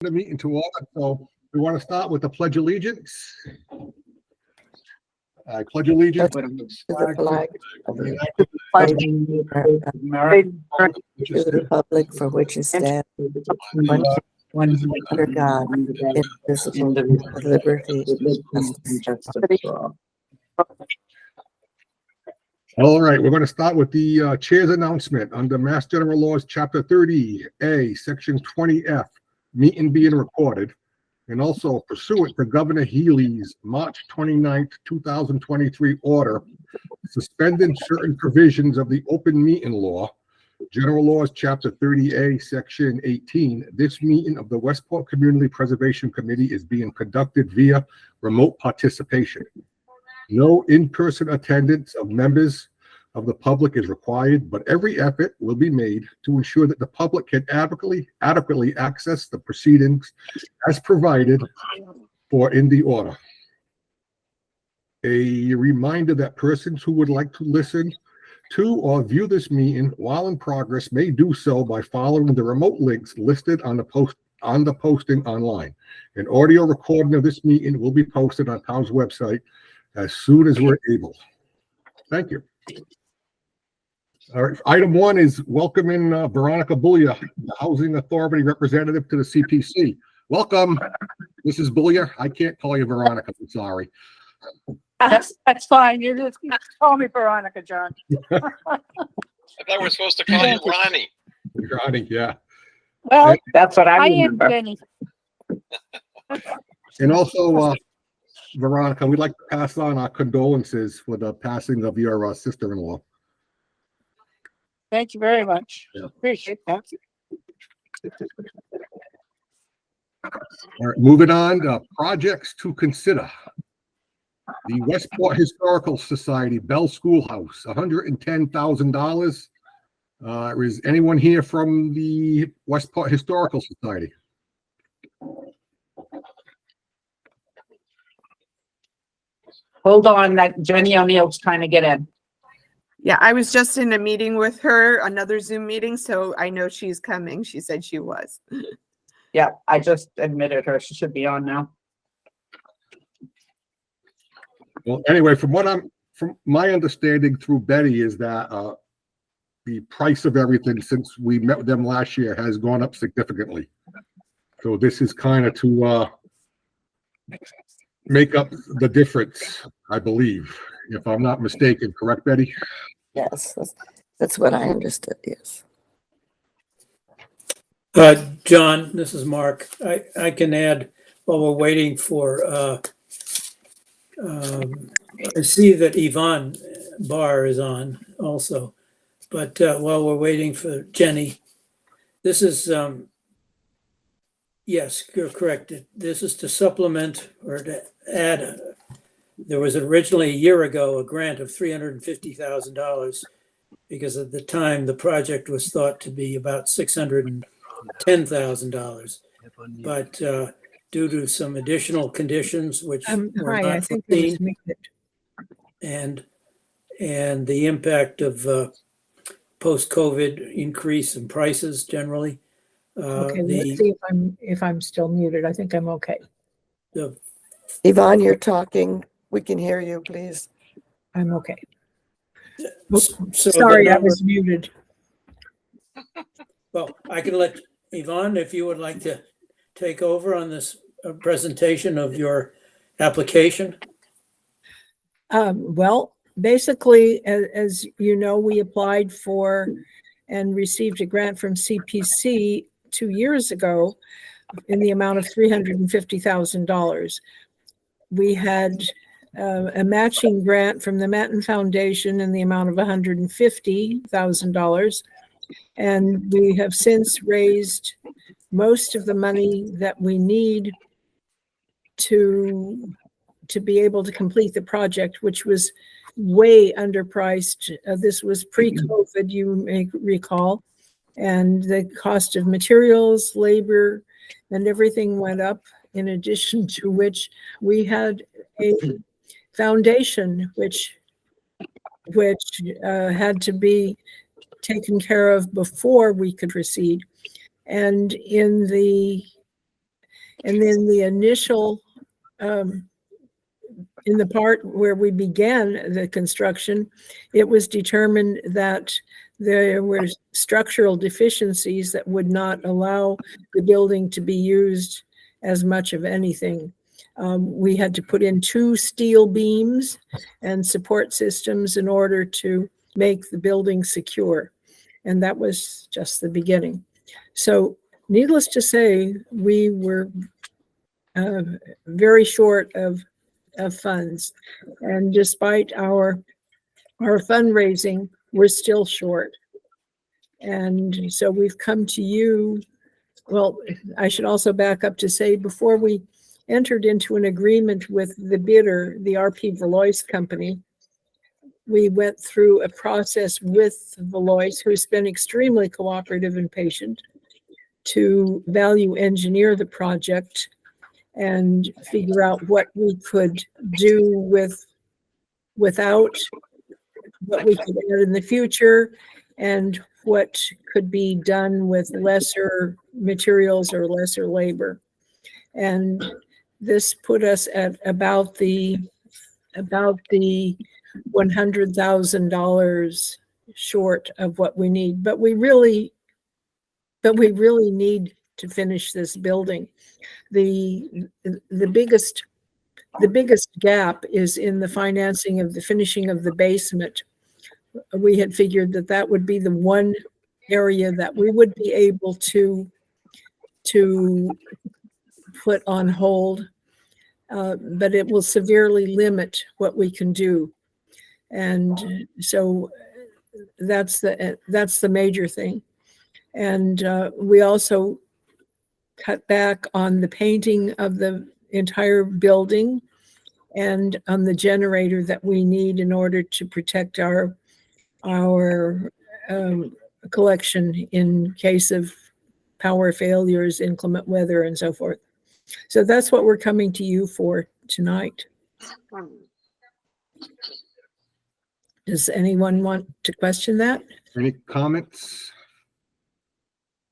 The meeting to order. So we want to start with the Pledge of Allegiance. I pledge allegiance to the To the flag of the United of America, States to the republic for which it stands, one under God, indivisible, with liberty and justice for all. All right, we're going to start with the chair's announcement under Mass General Laws, Chapter 30A, Section 20F, meeting being recorded, and also pursuant to Governor Healy's March 29th, 2023 order suspending certain provisions of the open meeting law, General Laws, Chapter 30A, Section 18. This meeting of the Westport Community Preservation Committee is being conducted via remote participation. No in-person attendance of members of the public is required, but every effort will be made to ensure that the public can adequately access the proceedings as provided for in the order. A reminder that persons who would like to listen to or view this meeting while in progress may do so by following the remote links listed on the posting online. An audio recording of this meeting will be posted on town's website as soon as we're able. Thank you. All right, item one is welcoming Veronica Bullia, the Housing Authority representative to the CPC. Welcome, Mrs. Bullia. I can't call you Veronica, I'm sorry. That's fine. You just call me Veronica, John. I thought we were supposed to call you Ronnie. Ronnie, yeah. Well, That's what I am Jenny. And also, Veronica, we'd like to pass on our condolences for the passing of your sister-in-law. Thank you very much. Yeah. Appreciate that. All right, moving on to projects to consider. The Westport Historical Society Bell Schoolhouse, $110,000. Is anyone here from the Westport Historical Society? Hold on, that Jenny O'Neill's trying to get in. Yeah, I was just in a meeting with her, another Zoom meeting, so I know she's coming. She said she was. Yeah, I just admitted her. She should be on now. Well, anyway, from my understanding through Betty is that the price of everything since we met with them last year has gone up significantly. So this is kind of to make up the difference, I believe, if I'm not mistaken. Correct, Betty? Yes, that's what I understood, yes. John, this is Mark. I can add while we're waiting for, I see that Yvonne Barr is on also, but while we're waiting for Jenny, this is, yes, you're correct. This is to supplement or to add. There was originally a year ago a grant of $350,000 because at the time the project was thought to be about $610,000. But due to some additional conditions which were hi, not I think it was foreseen, muted. and the impact of post-COVID increase in prices generally, Okay, let's see if I'm still muted. I think I'm okay. Yvonne, you're talking. We can hear you, please. I'm okay. so the Sorry, I number- was muted. Well, I can let Yvonne, if you would like to take over on this presentation of your application. Well, basically, as you know, we applied for and received a grant from CPC 2 years ago in the amount of $350,000. We had a matching grant from the Manton Foundation in the amount of $150,000. And we have since raised most of the money that we need to be able to complete the project, which was way underpriced. This was pre-COVID, you may recall. And the cost of materials, labor, and everything went up, in addition to which we had a foundation which had to be taken care of before we could proceed. And in the And then the initial, in the part where we began the construction, it was determined that there were structural deficiencies that would not allow the building to be used as much of anything. We had to put in 2 steel beams and support systems in order to make the building secure. And that was just the beginning. So needless to say, we were very short of funds. And despite our fundraising, we're still short. And so we've come to you. Well, I should also back up to say, before we entered into an agreement with the bidder, the RP Valois company, we went through a process with Valois, who's been extremely cooperative and patient, to value engineer the project and figure out what we could do without, what we could add in the future, and what could be done with lesser materials or lesser labor. And this put us at about the $100,000 short of what we need. But we really need to finish this building. The biggest gap is in the financing of the finishing of the basement. We had figured that would be the one area that we would be able to put on hold, but it will severely limit what we can do. And so that's the major thing. And we also cut back on the painting of the entire building and on the generator that we need in order to protect our collection in case of power failures, inclement weather, and so forth. So that's what we're coming to you for tonight. Does anyone want to question that? Any comments?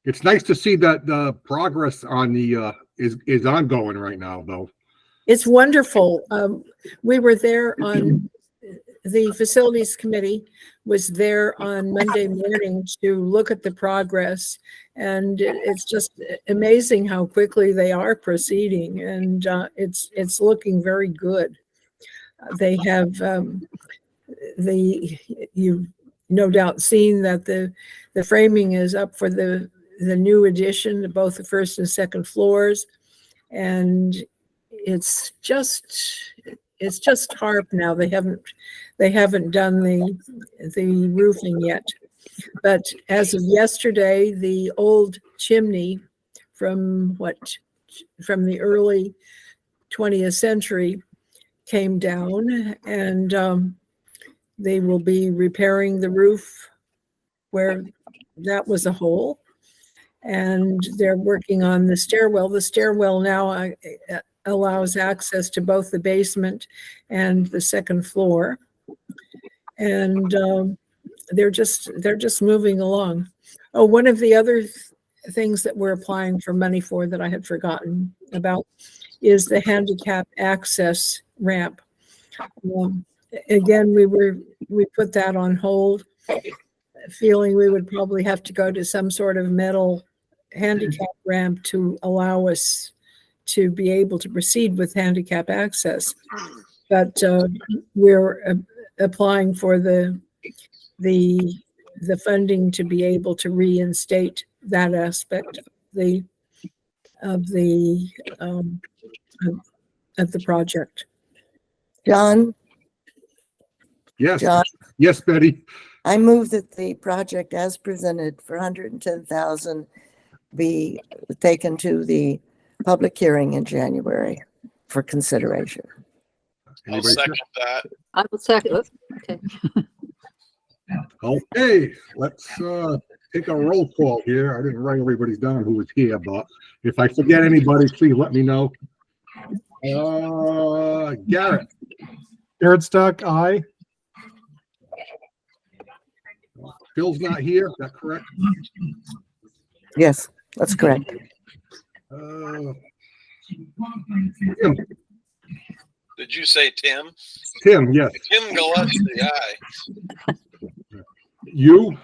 It's nice to see that the progress on the is ongoing right now, though. It's wonderful. We were there on, the facilities committee was there on Monday morning to look at the progress, and it's just amazing how quickly they are proceeding, and it's looking very good. They have you've no doubt seen that the framing is up for the new addition, both the first and second floors, and it's just tarp now. They haven't done the roofing yet. But as of yesterday, the old chimney from the early 20th century came down, and they will be repairing the roof where that was a hole. And they're working on the stairwell. The stairwell now allows access to both the basement and the second floor. And they're just moving along. Oh, one of the other things that we're applying for money for that I had forgotten about is the handicap access ramp. Again, we put that on hold, feeling we would probably have to go to some sort of metal handicap ramp to allow us to be able to proceed with handicap access. But we're applying for the funding to be able to reinstate that aspect of the project. John, Yes, John, yes, Betty. I move that the project as presented for 110,000 be taken to the public hearing in January for consideration. I'll Anybody second that. I will second. Okay. Okay, let's take a roll call here. I didn't write everybody's down who was here, but if I forget anybody, please let me know. Garrett. Garrett Stock, aye. Phil's not here, is that correct? Yes, that's correct. Tim, Did you say Tim? Tim, yes. Tim Gillespie, aye. You,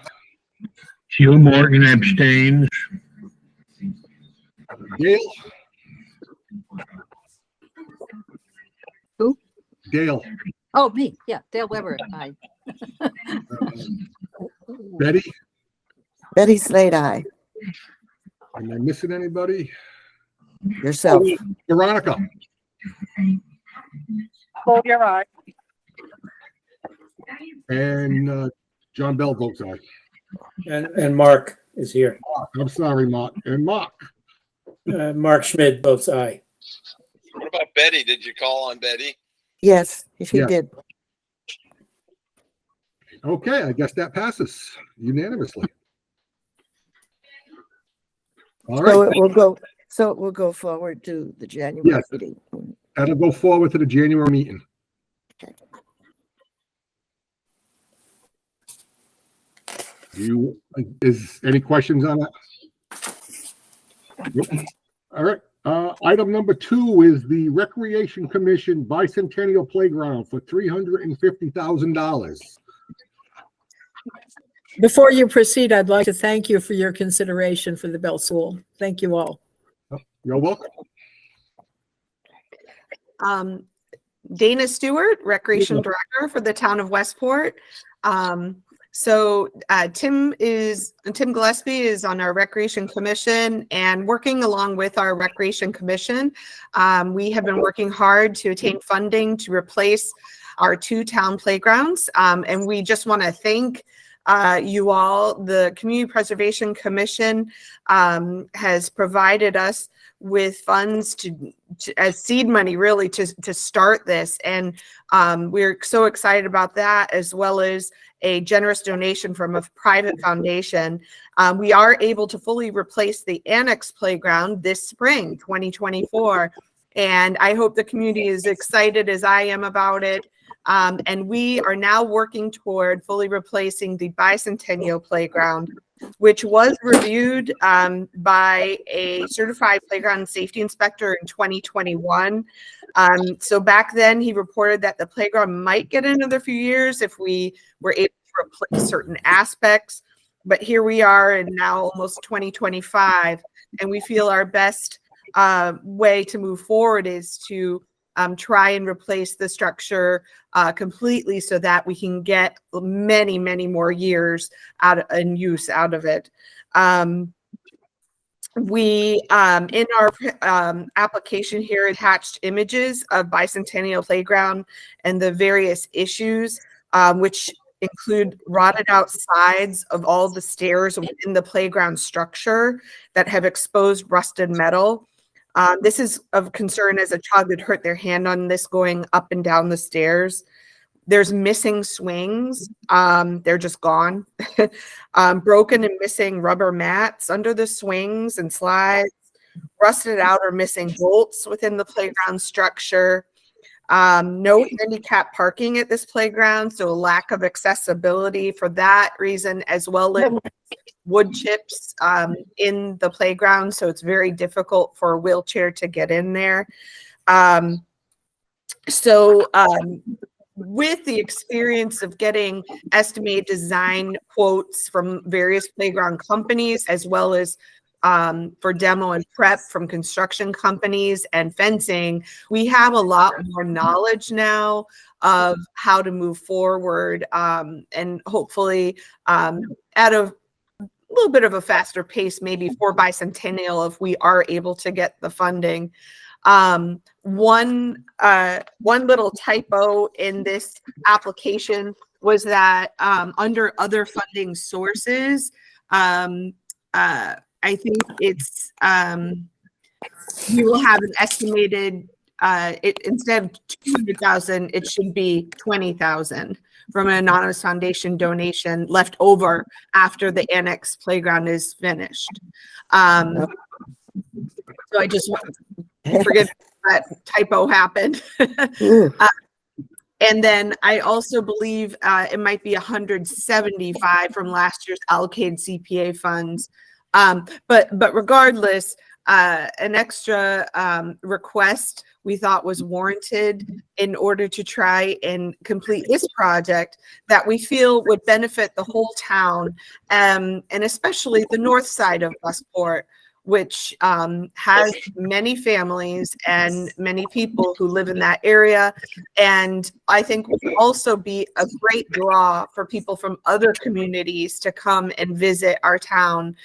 Hugh Morgan abstains. Gail? Who? Gail. Oh, me, yeah, Dale Weber, aye. Betty? Betty Slade, aye. Am I missing anybody? Yourself. Veronica? Hold your eye. And John Bell votes aye. And Mark is here. I'm sorry, Mark. And Mark? Mark Schmidt votes aye. What about Betty? Did you call on Betty? Yes, she Yeah. did. Okay, I guess that passes unanimously. All So right, it will go forward to the January Yes. meeting. that'll go forward to the January meeting. Okay. Is any questions on that? Nope. All right, item number 2 is the Recreation Commission Bicentennial Playground for $350,000. Before you proceed, I'd like to thank you for your consideration for the Bell School. Thank you all. You're welcome. Dana Stewart, Recreation Director for the town of Westport. Tim Gillespie is on our Recreation Commission and working along with our Recreation Commission. We have been working hard to attain funding to replace our 2 town playgrounds. And we just want to thank you all. The Community Preservation Commission has provided us with funds as seed money really to start this. And we're so excited about that, as well as a generous donation from a private foundation. We are able to fully replace the annex playground this spring, 2024. And I hope the community is excited as I am about it. And we are now working toward fully replacing the Bicentennial Playground, which was reviewed by a certified playground safety inspector in 2021. So back then he reported that the playground might get another few years if we were able to replace certain aspects. But here we are in now almost 2025, and we feel our best way to move forward is to try and replace the structure completely so that we can get many, many more years in use out of it. We, in our application here, attached images of Bicentennial Playground and the various issues, which include rotted out sides of all the stairs within the playground structure that have exposed rusted metal. This is of concern as a child had hurt their hand on this going up and down the stairs. There's missing swings. They're just gone. Broken and missing rubber mats under the swings and slides. Rusted out or missing bolts within the playground structure. No handicap parking at this playground, so a lack of accessibility for that reason, as well as wood chips in the playground, so it's very difficult for a wheelchair to get in there. With the experience of getting estimated design quotes from various playground companies, as well as for demo and prep from construction companies and fencing, we have a lot more knowledge now of how to move forward, and hopefully at a little bit of a faster pace, maybe for Bicentennial, if we are able to get the funding. One little typo in this application was that under other funding sources, I think it's you will have an estimated instead of 200,000, it should be 20,000 from an anonymous foundation donation left over after the annex playground is finished. So I just forget that typo happened. And then I also believe it might be 175 from last year's allocated CPA funds. But regardless, an extra request we thought was warranted in order to try and complete this project that we feel would benefit the whole town, and especially the north side of Westport, which has many families and many people who live in that area. And I think would also be a great draw for people from other communities to come and visit our town.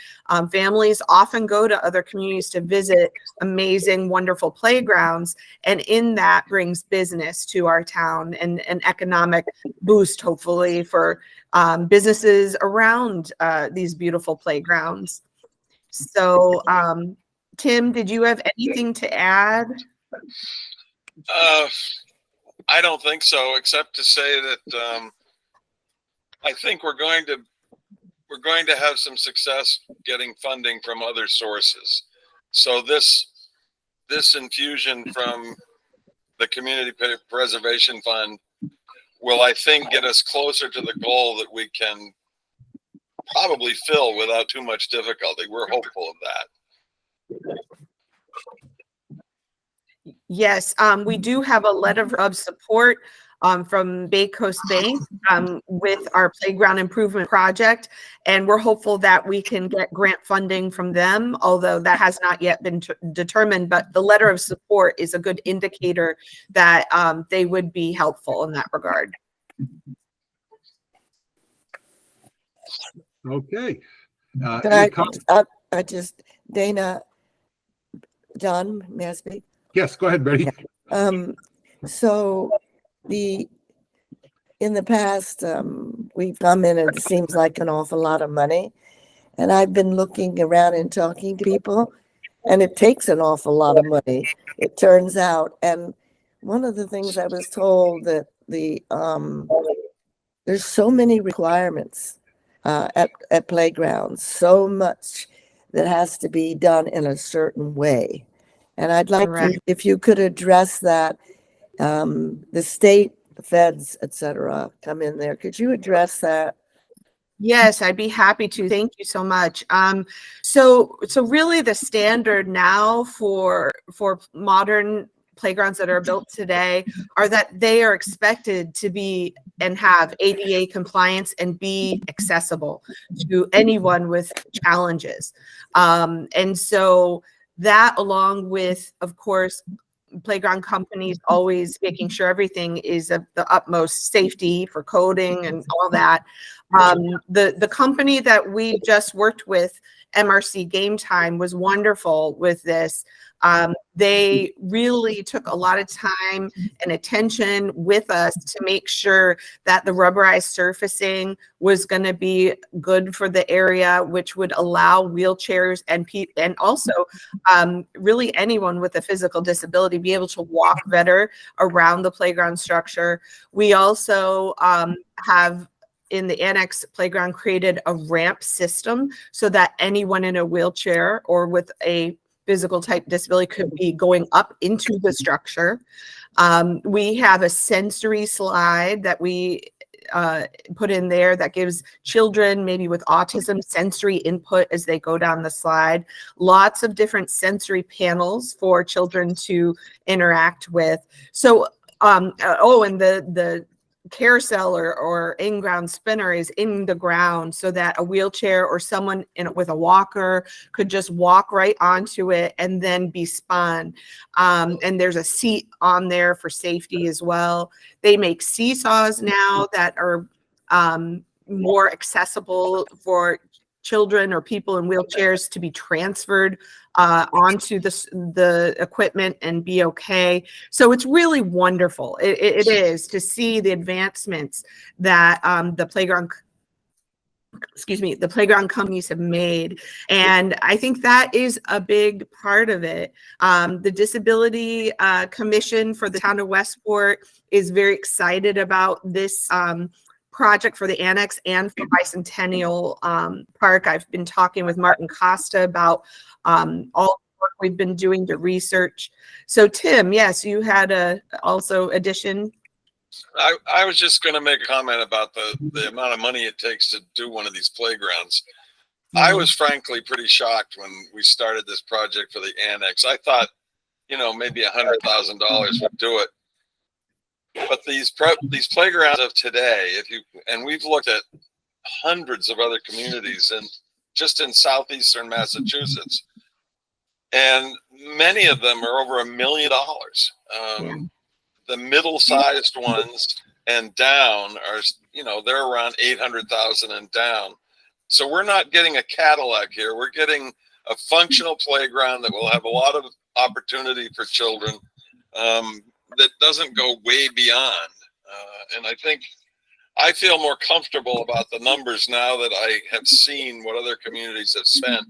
Families often go to other communities to visit amazing, wonderful playgrounds. And in that brings business to our town and an economic boost, hopefully, for businesses around these beautiful playgrounds. So, Tim, did you have anything to add? I don't think so, except to say that I think we're going to have some success getting funding from other sources. So this infusion from the Community Preservation Fund will, I think, get us closer to the goal that we can probably fill without too much difficulty. We're hopeful of that. Yes, we do have a letter of support from Bay Coast Bank with our playground improvement project, and we're hopeful that we can get grant funding from them, although that has not yet been determined. But the letter of support is a good indicator that they would be helpful in that regard. Okay. Can Any com- I just, Dana, John, may I speak? Yes, go ahead, Betty. So in the past, we've come in and it seems like an awful lot of money. And I've been looking around and talking to people, and it takes an awful lot of money, it turns out. And one of the things I was told that there's so many requirements at playgrounds, so much that has to be done in a certain way. And I'd like to, if you could address that, the state, the feds, et cetera, come in there. Could you address that? Yes, I'd be happy to. Thank you so much. So really the standard now for modern playgrounds that are built today are that they are expected to be and have ADA compliance and be accessible to anyone with challenges. And so that, along with, of course, playground companies always making sure everything is of the utmost safety for coding and all that. The company that we just worked with, MRC Game Time, was wonderful with this. They really took a lot of time and attention with us to make sure that the rubberized surfacing was going to be good for the area, which would allow wheelchairs and also really anyone with a physical disability be able to walk better around the playground structure. We also have in the annex playground created a ramp system so that anyone in a wheelchair or with a physical type disability could be going up into the structure. We have a sensory slide that we put in there that gives children maybe with autism sensory input as they go down the slide. Lots of different sensory panels for children to interact with. So, and the carousel or in-ground spinner is in the ground so that a wheelchair or someone with a walker could just walk right onto it and then be spun. And there's a seat on there for safety as well. They make seesaws now that are more accessible for children or people in wheelchairs to be transferred onto the equipment and be okay. So it's really wonderful. It is to see the advancements that the playground companies have made. And I think that is a big part of it. The Disability Commission for the town of Westport is very excited about this project for the annex and for Bicentennial Park. I've been talking with Martin Costa about all the work we've been doing to research. So Tim, yes, you had also addition. I was just going to make a comment about the amount of money it takes to do one of these playgrounds. I was frankly pretty shocked when we started this project for the annex. I thought, maybe $100,000 would do it. But these playgrounds of today, and we've looked at hundreds of other communities and just in southeastern Massachusetts, and many of them are over $1 million. The middle-sized ones and down are, they're around 800,000 and down. So we're not getting a Cadillac here. We're getting a functional playground that will have a lot of opportunity for children, that doesn't go way beyond. And I feel more comfortable about the numbers now that I have seen what other communities have spent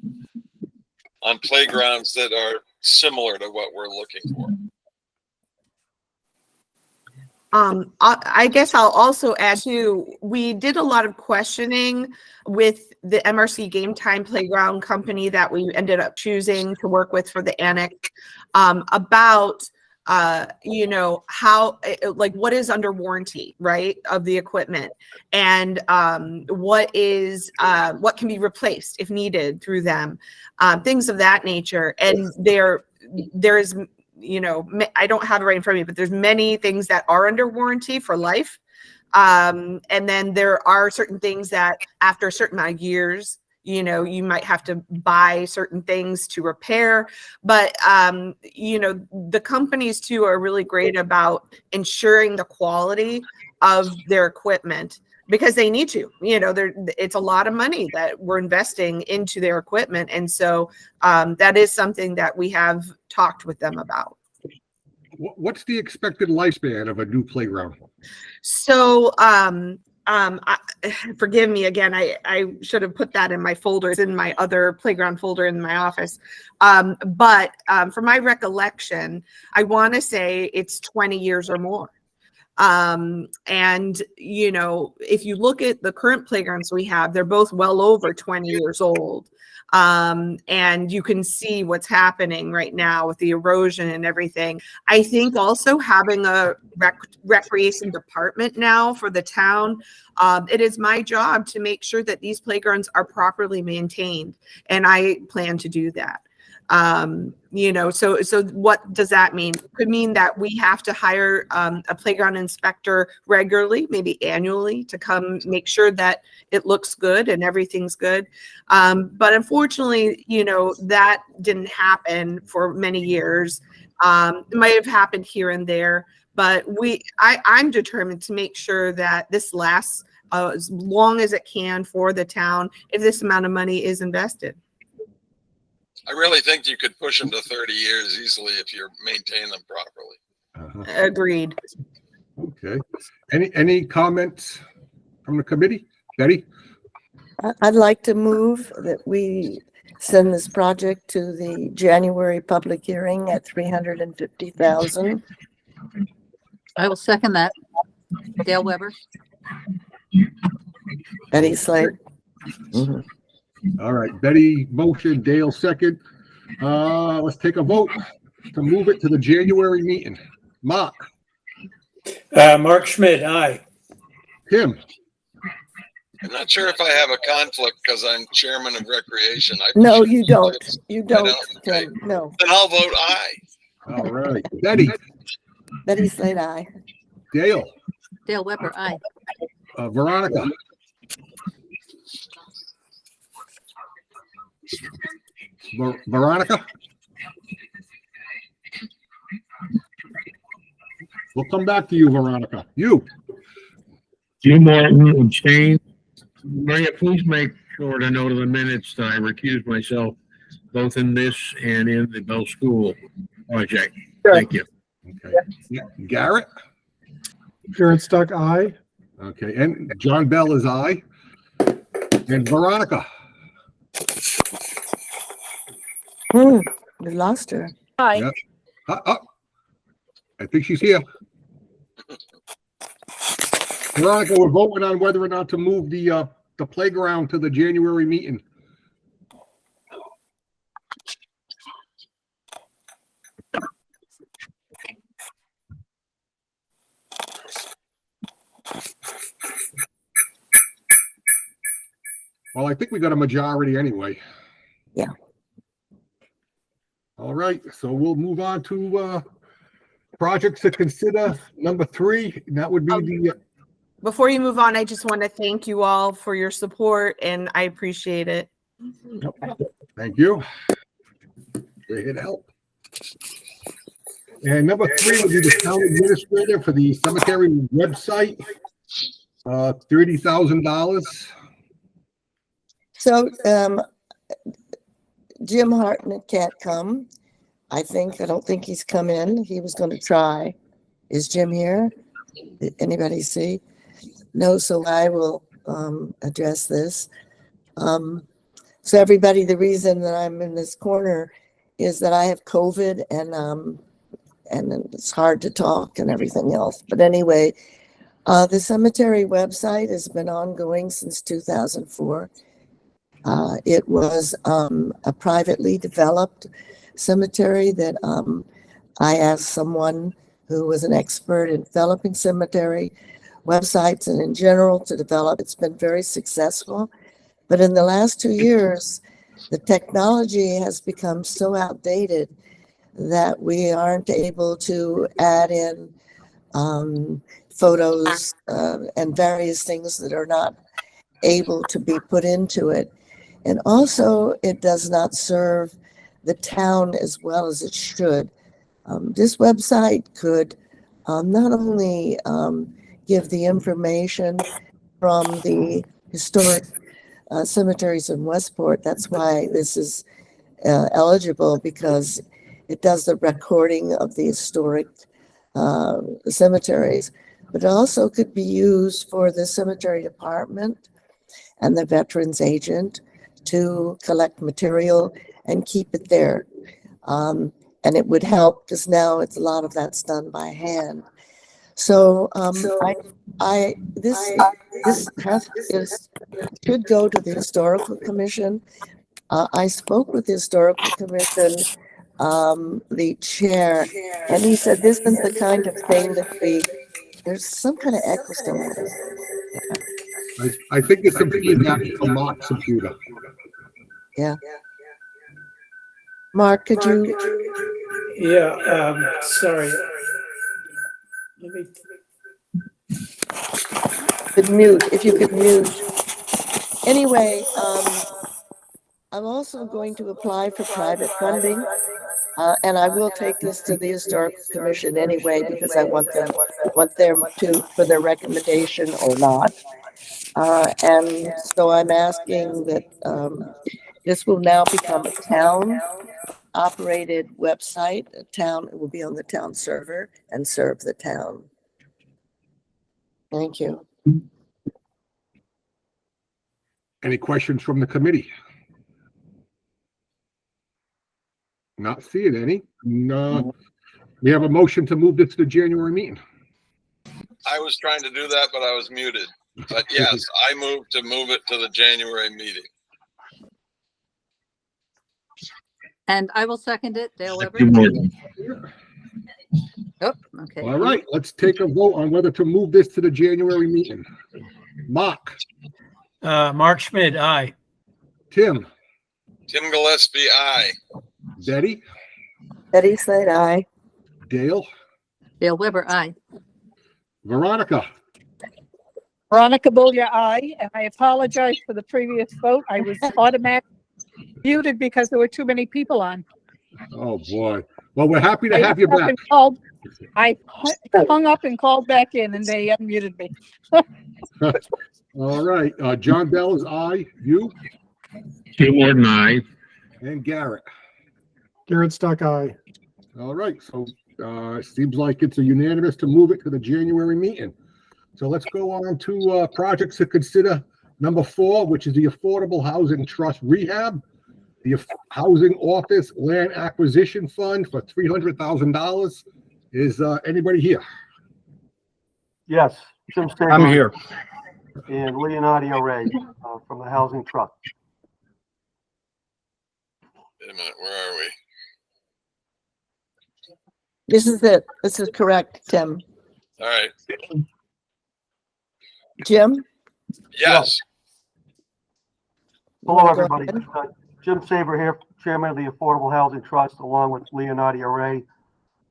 on playgrounds that are similar to what we're looking for. I guess I'll also add too, we did a lot of questioning with the MRC Game Time Playground company that we ended up choosing to work with for the annex, about how, like, what is under warranty, right, of the equipment, and what can be replaced if needed through them, things of that nature. And there is, I don't have it right in front of me, but there's many things that are under warranty for life. And then there are certain things that after a certain amount of years, you might have to buy certain things to repair. But, the companies too are really great about ensuring the quality of their equipment, because they need to, it's a lot of money that we're investing into their equipment. And so that is something that we have talked with them about. What's the expected lifespan of a new playground? So, forgive me again, I should have put that in my folders, in my other playground folder in my office. But from my recollection, I want to say it's 20 years or more. And, if you look at the current playgrounds we have, they're both well over 20 years old. And you can see what's happening right now with the erosion and everything. I think also having a recreation department now for the town, it is my job to make sure that these playgrounds are properly maintained, and I plan to do that. So what does that mean? It could mean that we have to hire a playground inspector regularly, maybe annually, to come make sure that it looks good and everything's good. But unfortunately, that didn't happen for many years. It might have happened here and there, but I'm determined to make sure that this lasts as long as it can for the town if this amount of money is invested. I really think you could push them to 30 years easily if you maintain them properly. Agreed. Okay. Any comments from the committee? Betty? I'd like to move that we send this project to the January public hearing at $350,000. I will second that. Dale Weber. Betty Slate. Mhm. All right, Betty motion, Dale second. Let's take a vote to move it to the January meeting. Mark? Mark Schmidt, aye. Tim? I'm not sure if I have a conflict because I'm chairman of recreation. No, you don't. You don't. Okay. Tim. No. Then I'll vote aye. All right. Betty? Betty Slate, aye. Dale? Dale Weber, aye. Veronica? Veronica? We'll come back to you, Veronica. You? Jim Martin abstained. Maria, please make sure to note of the minutes that I recused myself both in this and in the Bell School project. Thank you. Okay. Yeah. Garrett? Aaron Stuck, aye. Okay, and John Bell is aye. And Veronica? We lost her. Aye. Yep. I think she's here. Veronica, we're voting on whether or not to move the playground to the January meeting. Well, I think we got a majority anyway. Yeah. All right, so we'll move on to projects to consider. Number 3, and that would be the, Before you move on, I just want to thank you all for your support and I appreciate it. thank you. We're here to help. And number 3 would be the town administrator for the cemetery website, $30,000. So, Jim Hartnett can't come. I don't think he's come in. He was going to try. Is Jim here? Did anybody see? No, so I will address this. So everybody, the reason that I'm in this corner is that I have COVID and it's hard to talk and everything else. But anyway, the cemetery website has been ongoing since 2004. It was a privately developed cemetery that I asked someone who was an expert in developing cemetery websites and in general to develop. It's been very successful. But in the last 2 years, the technology has become so outdated that we aren't able to add in photos and various things that are not able to be put into it. And also, it does not serve the town as well as it should. This website could not only give the information from the historic cemeteries in Westport. That's why this is eligible, because it does the recording of the historic cemeteries, but it also could be used for the cemetery department and the veterans agent to collect material and keep it there. And it would help because now it's a lot of that's done by hand. So this should go to the historical commission. I spoke with the historical commission, the chair, and he said this isn't the kind of thing that there's some kind of echo somewhere. I think it's some feedback from Mark's computer. Yeah. Mark, could you? Yeah, sorry. Let me, Could mute, if you could mute. Anyway, I'm also going to apply for private funding, and I will take this to the Historic Commission anyway, because I want them to, for their recommendation or not. And so I'm asking that this will now become a town-operated website. It will be on the town server and serve the town. Thank you. Any questions from the committee? Not seeing any. No. We have a motion to move this to the January meeting. I was trying to do that, but I was muted. But yes, I move it to the January meeting. And I will second it, Dale Weber. Tim Morton. Oh, okay. All right, let's take a vote on whether to move this to the January meeting. Mark, Mark Schmidt, aye. Tim, Tim Gillespie, aye. Betty, Betty said aye. Dale, Dale Weber, aye. Veronica. Veronica Bullia, aye, and I apologize for the previous vote. I was automatically muted because there were too many people on. Oh, boy. Well, we're happy to have you back. I hung up and called back in and they unmuted me. All right, John Bell is aye. You Tim Morton, aye. and Garrett. Garrett Stock, aye. All right, so it seems like it's a unanimous to move it to the January meeting. So let's go on to projects to consider. Number 4, which is the Affordable Housing Trust Rehab, the Housing Office Land Acquisition Fund for $300,000. Is anybody here? Yes, Jim Staples. I'm here. And Leonadio Ray from the Housing Trust. Wait a minute, where are we? This is it. This is correct, Tim. All right. Jim? Yes. Hello, wanna go everybody. ahead? Jim Saber here, Chairman of the Affordable Housing Trust, along with Leonadio Ray,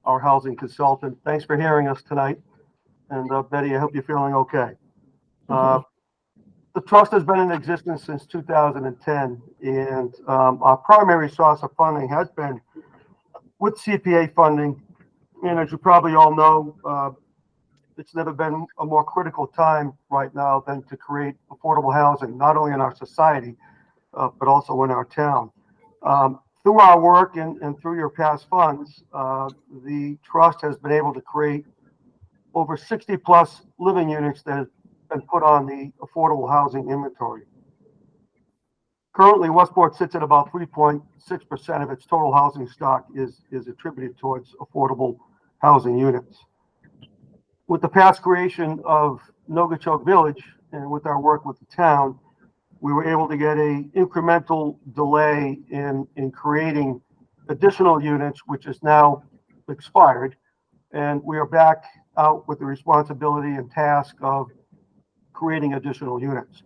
our housing consultant. Thanks for hearing us tonight. And Betty, I hope you're feeling okay. The trust has been in existence since 2010, and our primary source of funding has been with CPA funding. And as you probably all know, it's never been a more critical time right now than to create affordable housing, not only in our society, but also in our town. Through our work and through your past funds, the trust has been able to create over 60 plus living units that have been put on the affordable housing inventory. Currently, Westport sits at about 3.6% of its total housing stock is attributed towards affordable housing units. With the past creation of Nogachoke Village and with our work with the town, we were able to get a incremental delay in creating additional units, which is now expired. And we are back out with the responsibility and task of creating additional units.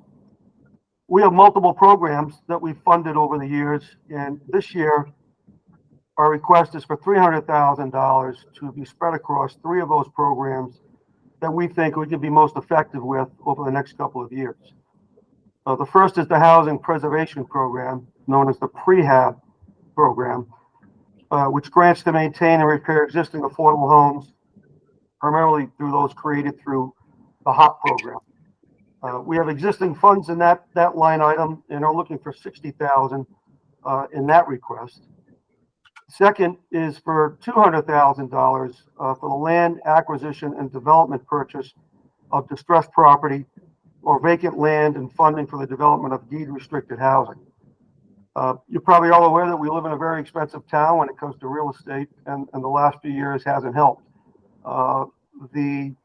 We have multiple programs that we've funded over the years, and this year our request is for $300,000 to be spread across 3 of those programs that we think we can be most effective with over the next couple of years. The first is the Housing Preservation Program, known as the Prehab Program, which grants to maintain and repair existing affordable homes, primarily through those created through the HOP program. We have existing funds in that line item and are looking for $60,000 in that request. Second is for $200,000 for the land acquisition and development purchase of distressed property or vacant land and funding for the development of deed restricted housing. You're probably all aware that we live in a very expensive town when it comes to real estate, and the last few years hasn't helped. The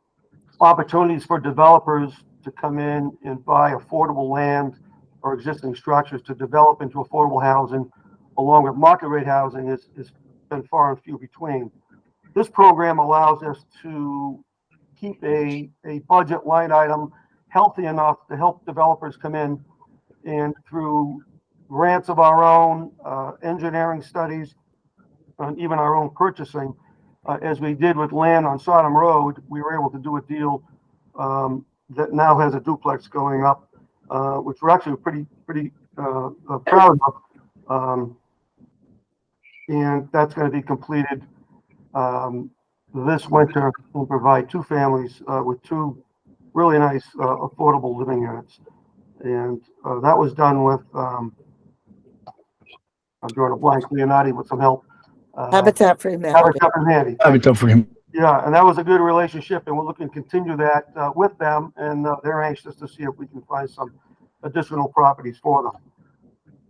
opportunities for developers to come in and buy affordable land or existing structures to develop into affordable housing along with market rate housing has been far and few between. This program allows us to keep a budget line item healthy enough to help developers come in and through grants of our own, engineering studies, and even our own purchasing, as we did with land on Sodom Road, we were able to do a deal that now has a duplex going up, which we're actually pretty proud of. And that's going to be completed this winter. We'll provide 2 families with 2 really nice affordable living units. And that was done with, I'm drawing a blank, Leonardi with some help. Habitat for Humanity. Habitat for Humanity. Habitat for him. Yeah, and that was a good relationship, and we're looking to continue that with them, and they're anxious to see if we can find some additional properties for them.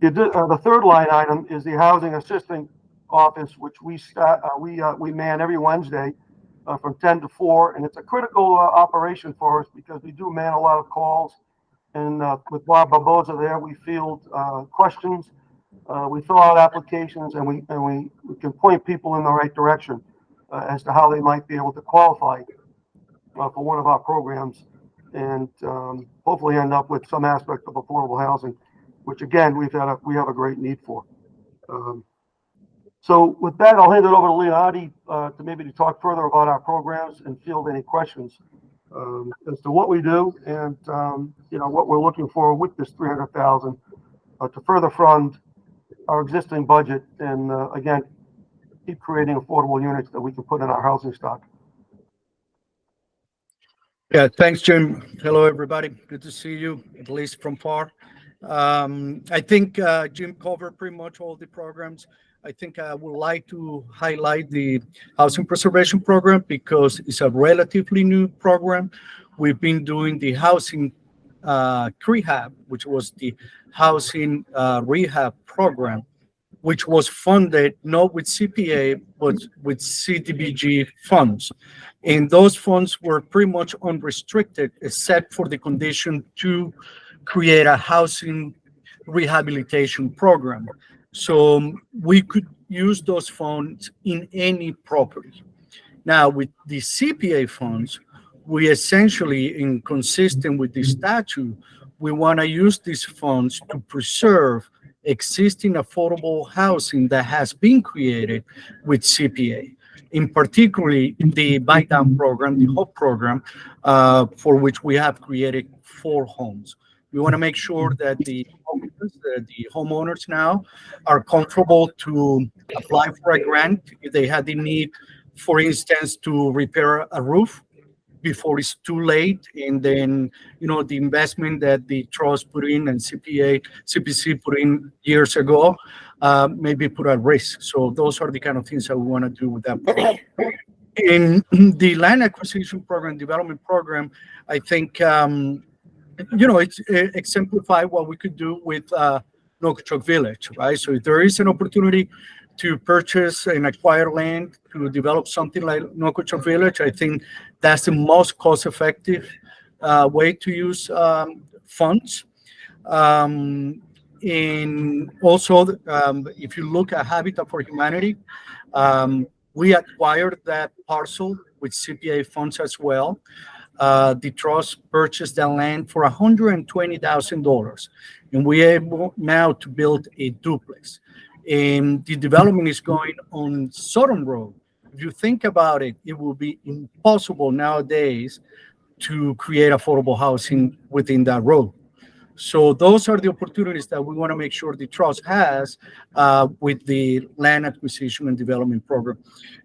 The third line item is the Housing Assistant Office, which we man every Wednesday from 10 to 4, and it's a critical operation for us because we do man a lot of calls, and with Bob Barboza there, we field questions, we fill out applications, and we can point people in the right direction as to how they might be able to qualify for one of our programs and hopefully end up with some aspect of affordable housing, which again, we have a great need for. So with that, I'll hand it over to Leonardi to maybe talk further about our programs and field any questions as to what we do and what we're looking for with this $300,000 to further fund our existing budget and again keep creating affordable units that we can put in our housing stock. Yeah, thanks, Jim. Hello, everybody. Good to see you, at least from far. I think Jim covered pretty much all the programs. I think I would like to highlight the Housing Preservation Program because it's a relatively new program. We've been doing the Housing Rehab, which was the Housing Rehab Program, which was funded not with CPA, but with CDBG funds. And those funds were pretty much unrestricted, except for the condition to create a housing rehabilitation program. So we could use those funds in any property. Now, with the CPA funds, we essentially, inconsistent with the statute, we want to use these funds to preserve existing affordable housing that has been created with CPA. In particularly the buy down program, the HOPE program, for which we have created 4 homes. We want to make sure that the homeowners now are comfortable to apply for a grant if they had the need, for instance, to repair a roof before it's too late. And then, the investment that the trust put in and CPC put in years ago, maybe put at risk. So those are the kind of things that we want to do with that program. In the land acquisition program, development program, I think, it's exemplify what we could do with Nookchook Village, right? So if there is an opportunity to purchase and acquire land to develop something like Nookchook Village, I think that's the most cost-effective way to use funds. And also, if you look at Habitat for Humanity, we acquired that parcel with CPA funds as well. The trust purchased that land for $120,000, and we're able now to build a duplex. And the development is going on Sodom Road. If you think about it, it will be impossible nowadays to create affordable housing within that road. So those are the opportunities that we want to make sure the trust has with the land acquisition and development program.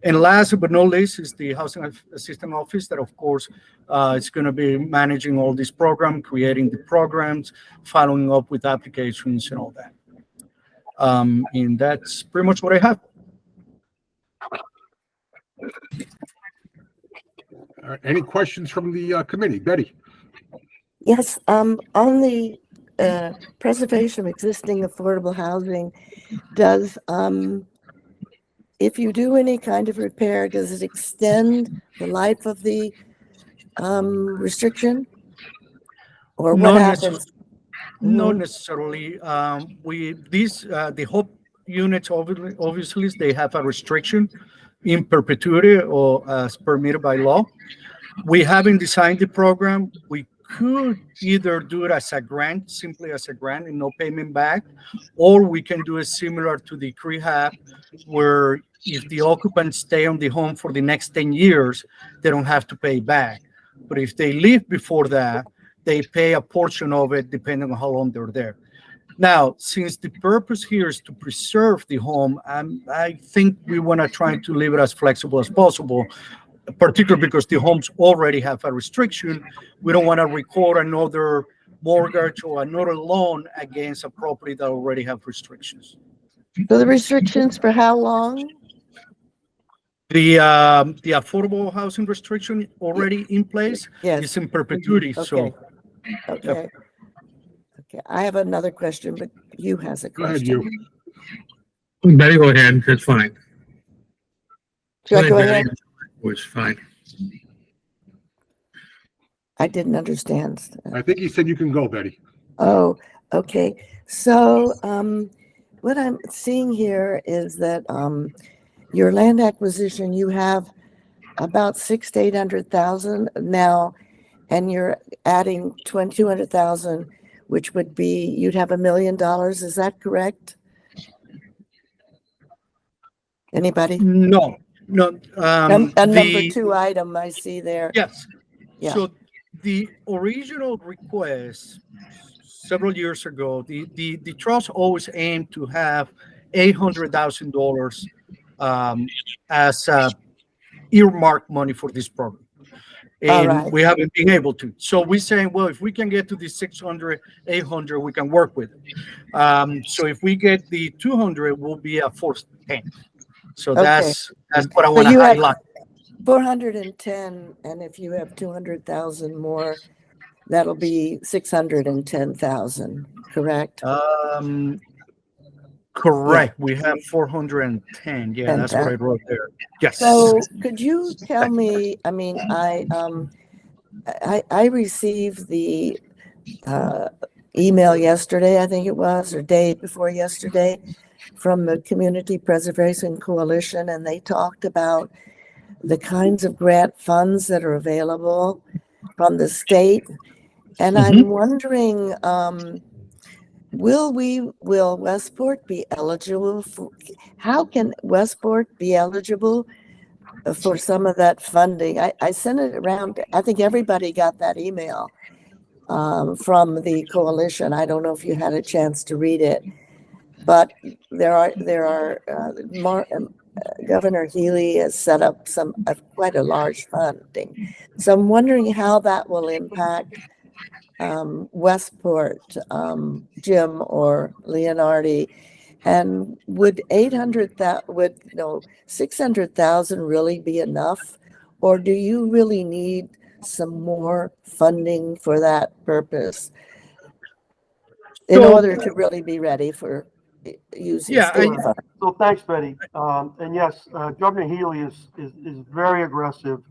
And last but not least is the Housing Assistance Office that, of course, is going to be managing all this program, creating the programs, following up with applications and all that. And that's pretty much what I have. All right, any questions from the committee? Betty? Yes, on the preservation of existing affordable housing, does, if you do any kind of repair, does it extend the life of the restriction? Or what happens? Not necessarily. The HOPE units, obviously, they have a restriction in perpetuity or as permitted by law. We haven't designed the program. We could either do it as a grant, simply as a grant and no payment back, or we can do it similar to the rehab, where if the occupants stay on the home for the next 10 years, they don't have to pay back. But if they leave before that, they pay a portion of it depending on how long they're there. Now, since the purpose here is to preserve the home, I think we want to try to leave it as flexible as possible, particularly because the homes already have a restriction. We don't want to record another mortgage or another loan against a property that already have restrictions. So the restrictions for how long? The affordable housing restriction already in place is in perpetuity. Okay. So, Okay. Okay. I have another question, but you has a Go ahead, question. you. Betty, go ahead. That's fine. Should I go ahead? Was fine. I didn't understand. I think he said you can go, Betty. Oh, okay. So, what I'm seeing here is that, your land acquisition, you have about 600,000 to 800,000 now, and you're adding 200,000, which would be, you'd have $1 million. Is that correct? Anybody? no. A number 2 item I see there. Yes. Yeah. So the original request several years ago, the trust always aimed to have $800,000 as earmarked money for this program. And we haven't been able to. So we're saying, well, if we can get to the 600, 800, we can work with it. So if we get the 200, we'll be at 410. So that's what I want to highlight. 410, and if you have 200,000 more, that'll be 610,000, correct? Correct. We have 410. Yeah, that's what I wrote there. Yes. So could you tell me, I mean, I received the email yesterday, I think it was, or day before yesterday, from the Community Preservation Coalition, and they talked about the kinds of grant funds that are available from the state. And I'm wondering, will Westport be eligible for, how can Westport be eligible for some of that funding? I sent it around. I think everybody got that email from the coalition. I don't know if you had a chance to read it, but Governor Healy has set up quite a large funding. So I'm wondering how that will impact Westport, Jim or Leonardi, and would 600,000 really be enough, or do you really need some more funding for that purpose in order to really be ready for using state funds? So thanks, Betty. And yes, Governor Healy is very aggressive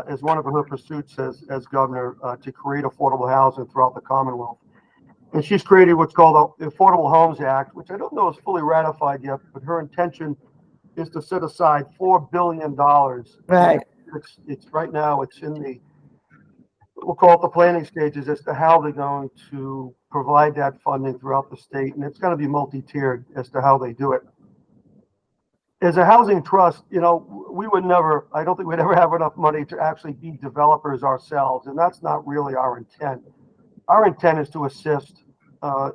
as one of her pursuits as governor to create affordable housing throughout the Commonwealth. And she's created what's called the Affordable Homes Act, which I don't know is fully ratified yet, but her intention is to set aside $4 billion. Right. It's right now, it's in the, we'll call it the planning stages as to how they're going to provide that funding throughout the state. And it's going to be multi-tiered as to how they do it. As a housing trust, we would never, I don't think we'd ever have enough money to actually be developers ourselves. And that's not really our intent. Our intent is to assist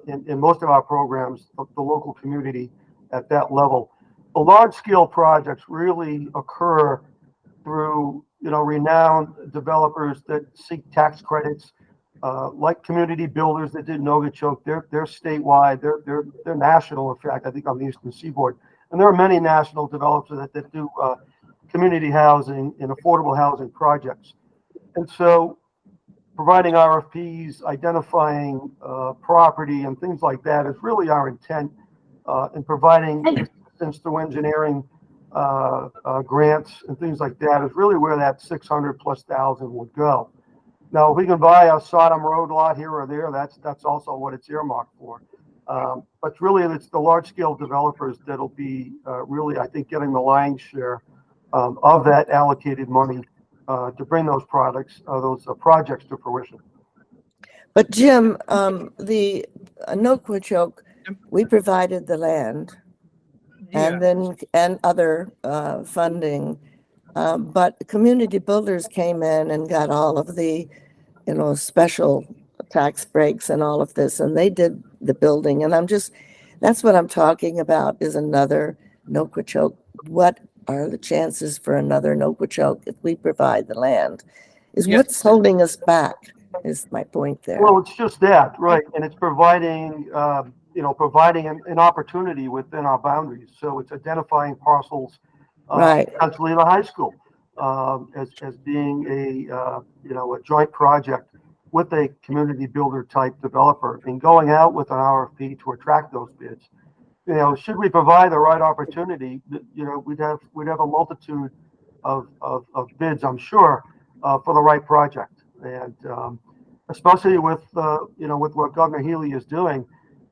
in most of our programs, the local community at that level. The large scale projects really occur through, renowned developers that seek tax credits, like community builders that did Novichok. They're statewide, they're national, in fact, I think on the Eastern Seaboard. And there are many national developers that do community housing and affordable housing projects. And so providing RFPs, identifying property and things like that is really our intent in providing assistance through engineering grants and things like that is really where that 600,000+ would go. Now, if we can buy a Sodom Road lot here or there, that's also what it's earmarked for. But really, it's the large-scale developers that'll be really, I think, getting the lion's share of that allocated money to bring those projects to fruition. But Jim, the Nookwoodchoke, we provided the land and other funding, but community builders came in and got all of the, special tax breaks and all of this, and they did the building. And that's what I'm talking about, is another Nookwoodchoke. What are the chances for another Nookwoodchoke if we provide the land? What's holding us back is my point there. Well, it's just that, right? And it's providing, providing an opportunity within our boundaries. So it's identifying parcels, potentially in a high school, as being a joint project with a community builder type developer, and going out with an RFP to attract those bids. Should we provide the right opportunity, we'd have a multitude of bids, I'm sure, for the right project. And especially with what Governor Healy is doing,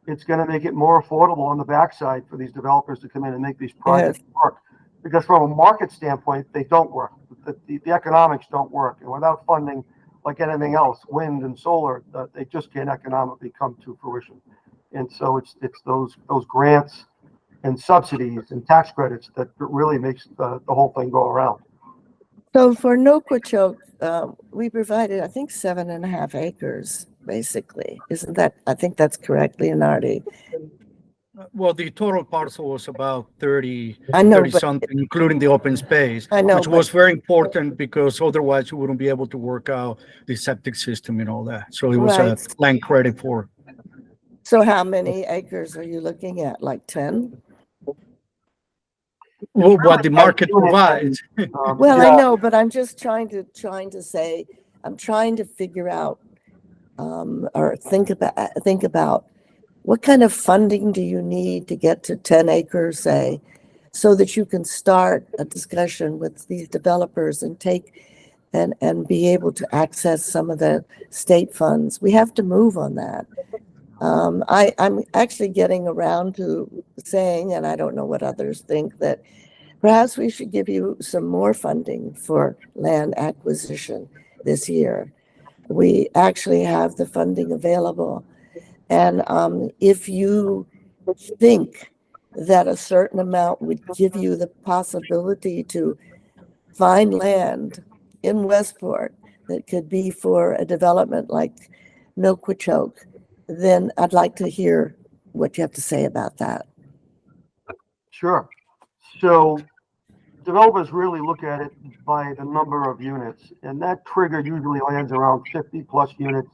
it's going to make it more affordable on the backside for these developers to come in and make these projects work. Because from a market standpoint, they don't work. The economics don't work. And without funding, like anything else, wind and solar, they just can't economically come to fruition. And so it's those grants and subsidies and tax credits that really makes the whole thing go around. So for Nookwoodchoke, we provided, I think, 7.5 acres, basically. Isn't that, I think that's correct, Leonardi? Well, the total parcel was about 30 something, including the open space, which was very important because otherwise you wouldn't be able to work out the septic system and all that. So it was a land credit for. So how many acres are you looking at? Like 10? Well, what the market provides. Well, I know, but I'm just trying to say, I'm trying to figure out or think about what kind of funding do you need to get to 10 acres, say, so that you can start a discussion with these developers and take and be able to access some of the state funds. We have to move on that. I'm actually getting around to saying, and I don't know what others think, that perhaps we should give you some more funding for land acquisition this year. we actually have the funding available. And if you think that a certain amount would give you the possibility to find land in Westport that could be for a development like Nookwichoke, then I'd like to hear what you have to say about that. Sure. So developers really look at it by the number of units, and that trigger usually lands around 50 plus units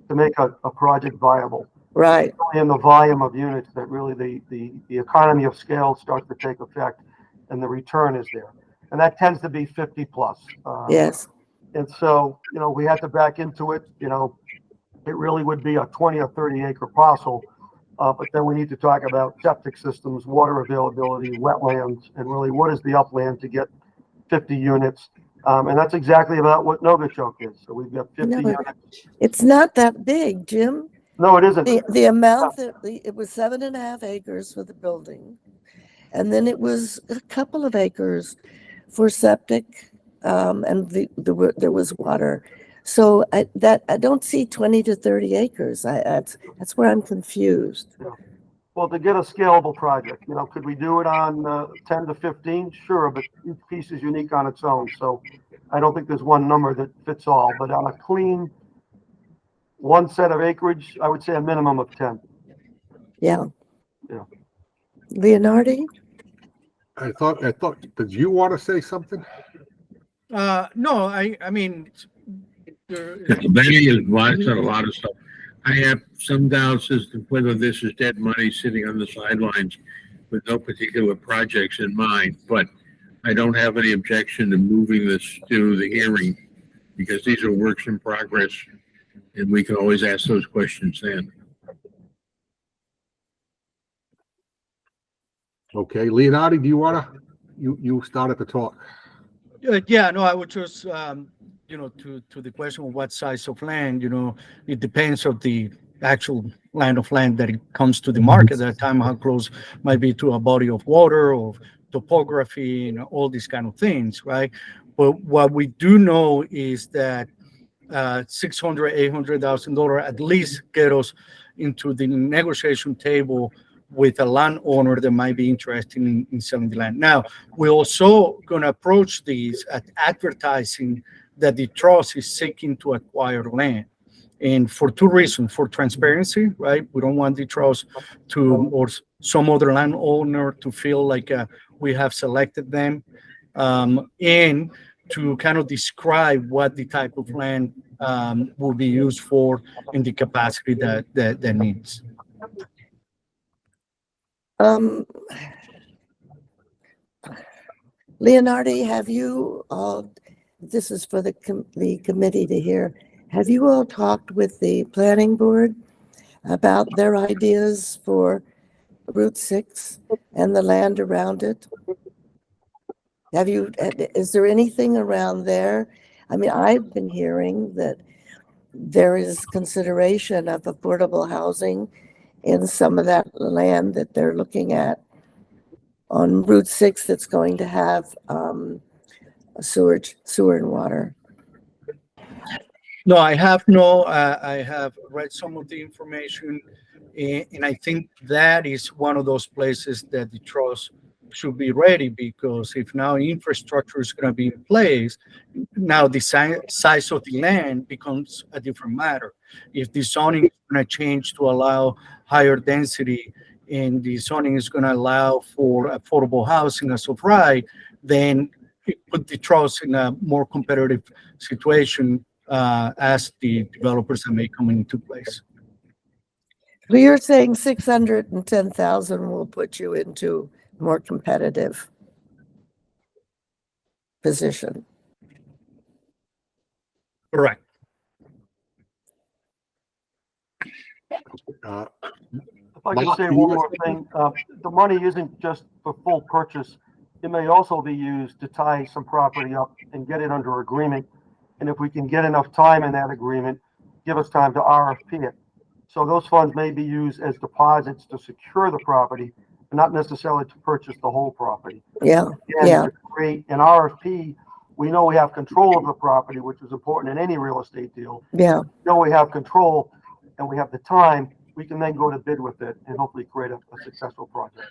to make a project viable. Right. In the volume of units that really the economy of scale starts to take effect and the return is there. And that tends to be 50 plus. Yes. And so, we had to back into it, it really would be a 20 or 30 acre parcel. But then we need to talk about septic systems, water availability, wetlands, and really what is the upland to get 50 units. And that's exactly about what Nookwichoke is. So we've got 50 units. It's not that big, Jim. No, it isn't. The amount that it was 7.5 acres for the building. And then it was a couple of acres for septic, and there was water. So I don't see 20 to 30 acres. That's where I'm confused. Well, to get a scalable project, could we do it on 10 to 15? Sure, but each piece is unique on its own. So I don't think there's one number that fits all. But on a clean one set of acreage, I would say a minimum of 10. Yeah. Yeah. Leonardi? I thought, did you want to say something? No, I mean, Benny has said a lot of stuff. I have some doubts as to whether this is dead money sitting on the sidelines with no particular projects in mind, but I don't have any objection to moving this to the hearing because these are works in progress and we can always ask those questions then. Okay, Leonardi, do you want to, you started to talk. yeah, no, I would just, to the question of what size of land, it depends on the actual land that it comes to the market at that time, how close might be to a body of water or topography and all these kind of things, right? But what we do know is that $600,000, $800,000 at least get us into the negotiation table with a landowner that might be interested in selling the land. Now, we're also going to approach these at advertising that the trust is seeking to acquire land. And for two reasons, for transparency, right? We don't want the trust or some other landowner to feel like we have selected them, and to kind of describe what the type of land will be used for and the capacity that needs. Leonardi, have you all, this is for the committee to hear, have you all talked with the planning board about their ideas for Route 6 and the land around it? Is there anything around there? I mean, I've been hearing that there is consideration of affordable housing in some of that land that they're looking at on Route 6 that's going to have sewer and water. No, I have read some of the information, and I think that is one of those places that the trust should be ready, because if now infrastructure is going to be in place, now the size of the land becomes a different matter. If the zoning is going to change to allow higher density and the zoning is going to allow for affordable housing as of right, then it put the trust in a more competitive situation as the developers that may come into place. So you're saying 610,000 will put you into more competitive position. Correct. If I could say one more thing, the money isn't just for full purchase. It may also be used to tie some property up and get it under agreement. And if we can get enough time in that agreement, give us time to RFP it. So those funds may be used as deposits to secure the property, but not necessarily to purchase the whole property. Yeah, And yeah. to create an RFP we know we have control of the property, which is important in any real estate deal. Yeah. Know we have control and we have the time, we can then go to bid with it and hopefully create a successful project.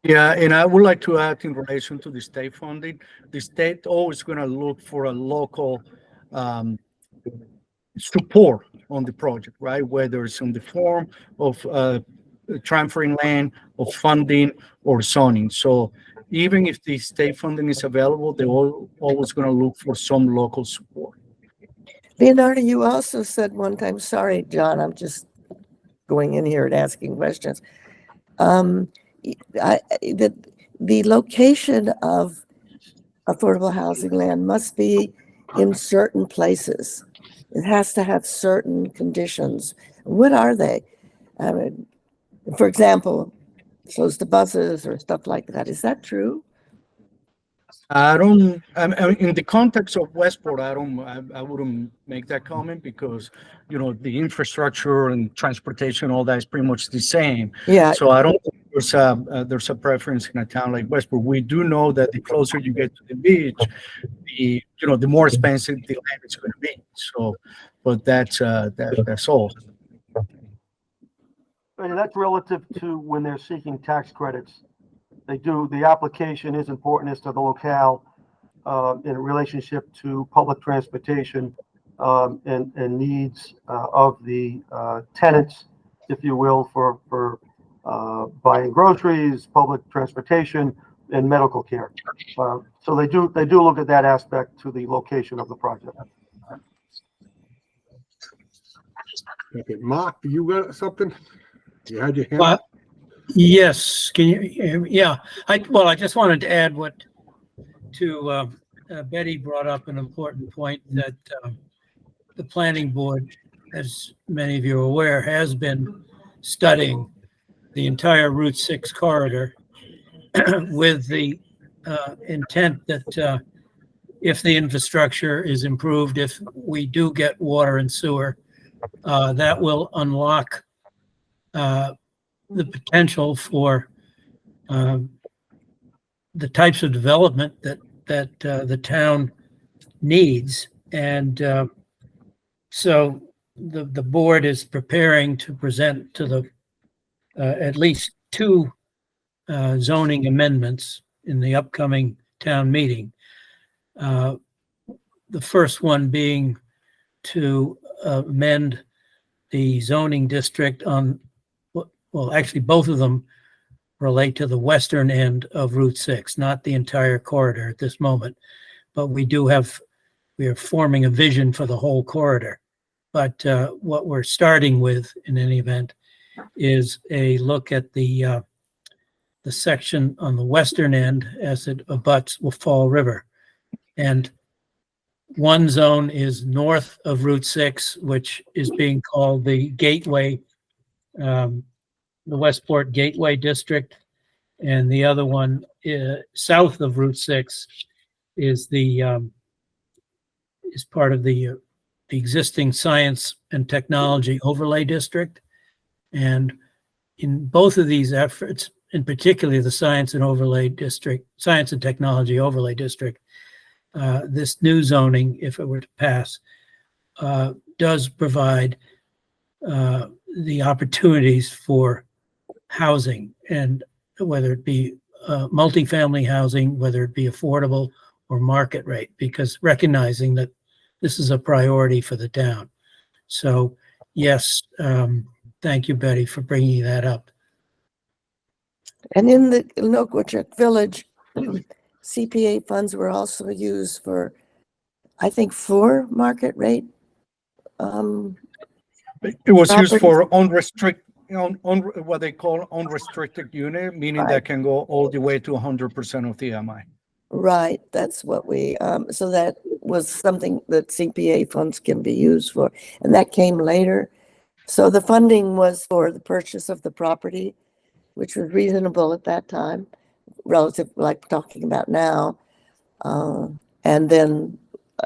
Yeah, and I would like to add in relation to the state funding, the state always going to look for a local support on the project, right? Whether it's in the form of transferring land, of funding, or zoning. So even if the state funding is available, they're always going to look for some local support. Leonardo, you also said one time, sorry, John, I'm just going in here and asking questions. The location of affordable housing land must be in certain places. It has to have certain conditions. What are they? I mean, for example, close to buses or stuff like that. Is that true? I mean, in the context of Westport, I wouldn't make that comment because, you know, the infrastructure and transportation, all that is pretty much the same. Yeah. So I don't think there's a preference in a town like Westport. We do know that the closer you get to the beach, the more expensive the land is going to be. So, but that's all. And that's relative to when they're seeking tax credits. The application is important as to the locale in relationship to public transportation and needs of the tenants, if you will, for buying groceries, public transportation, and medical care. So they do look at that aspect to the location of the project. Okay, Mark, do you got something? You had your hand Well, up? yes, can you, yeah, I just wanted to add Betty brought up an important point that the planning board, as many of you are aware, has been studying the entire Route 6 corridor with the intent that if the infrastructure is improved, if we do get water and sewer, that will unlock the potential for the types of development that the town needs. And so the board is preparing to present to the at least two zoning amendments in the upcoming town meeting. The first one being to amend the zoning district on, well, actually, both of them relate to the western end of Route 6, not the entire corridor at this moment. But we are forming a vision for the whole corridor. But what we're starting with, in any event, is a look at the section on the western end as it abuts Fall River. And one zone is north of Route 6, which is being called the Gateway, the Westport Gateway District. And the other one south of Route 6 is is part of the existing Science and Technology Overlay District. And in both of these efforts, in particular the Science and Technology Overlay District, this new zoning, if it were to pass, does provide the opportunities for housing, and whether it be multifamily housing, whether it be affordable or market rate, because recognizing that this is a priority for the town. So yes, thank you, Betty, for bringing that up. And in the Nookwoodchuck Village, CPA funds were also used for, I think, 4 market rate. It was used for unrestricted, what they call unrestricted unit, meaning Right. that can go all the way to 100% of the MI. Right, that's what we, so that was something that CPA funds can be used for, and that came later. So the funding was for the purchase of the property, which was reasonable at that time, relative, like talking about now. And then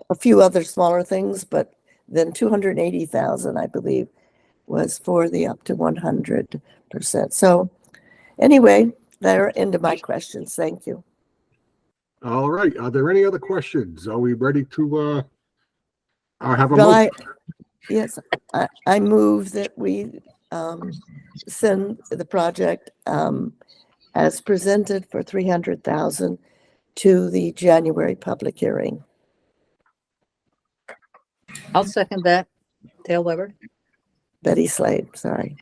a few other smaller things, but then 280,000, I believe, was for the up to 100%. So anyway, that are into my questions. Thank you. All right. Are there any other questions? Are we ready to have a Well, motion? yes, I move that we send the project as presented for 300,000 to the January public hearing. I'll second that. Dale Weber. Betty Slade, sorry.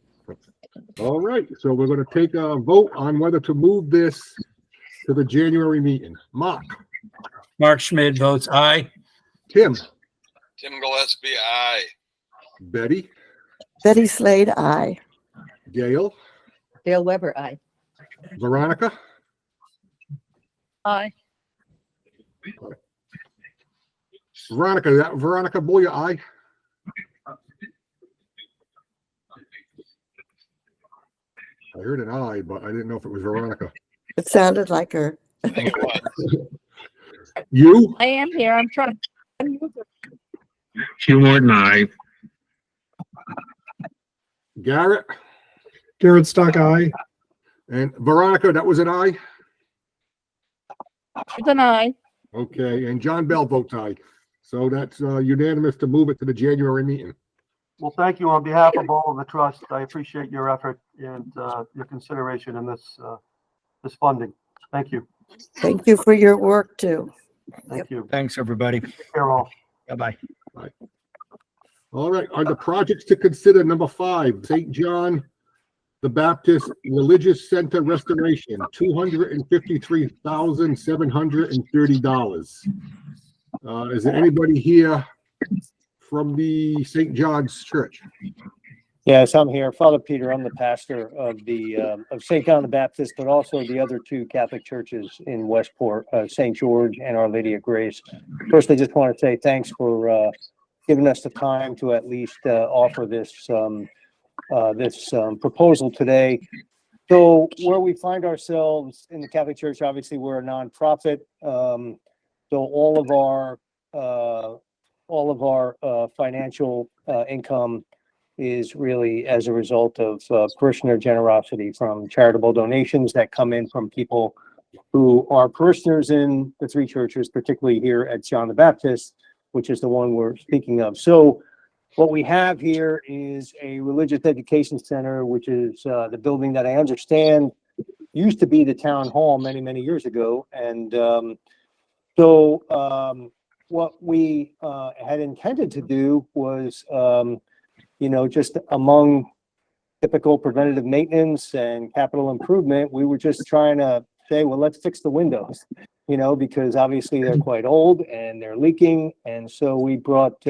All right. So we're going to take a vote on whether to move this to the January meeting. Mark, Mark Schmidt votes aye. Tim, Tim Gillespie, aye. Betty, Betty Slade, aye. Gail, Dale Weber, aye. Veronica, Aye. Veronica Boyer, aye. I heard an aye, but I didn't know if it was Veronica. It sounded like her. I think it was. You, I am here. I'm trying. Hugh Morton, aye. Garrett, Garrett Stock, aye. and Veronica, that was an aye. It's an aye. Okay, and John Bell votes aye. So that's unanimous to move it to the January meeting. Well, thank you on behalf of all of the trust. I appreciate your effort and your consideration in this funding. Thank you. Thank you for your work too. Thank you. Thanks, everybody. Take care all. Bye-bye. All right, on the projects to consider, number 5, St. John the Baptist Religious Center Restoration, $253,730. Is there anybody here from the St. John's Church? Yes, I'm here. Father Peter, I'm the pastor of the of St. John the Baptist, but also the other 2 Catholic churches in Westport, St. George and Our Lady of Grace. First, I just want to say thanks for giving us the time to at least offer this proposal today. So where we find ourselves in the Catholic Church, obviously we're a nonprofit. So all of our financial income is really as a result of parishioner generosity from charitable donations that come in from people who are parishioners in the 3 churches, particularly here at John the Baptist, which is the one we're speaking of. So what we have here is a religious education center, which is the building that I understand used to be the town hall many, many years ago. And what we had intended to do was, just among typical preventative maintenance and capital improvement, we were just trying to say, well, let's fix the windows, because obviously they're quite old and they're leaking. And so we brought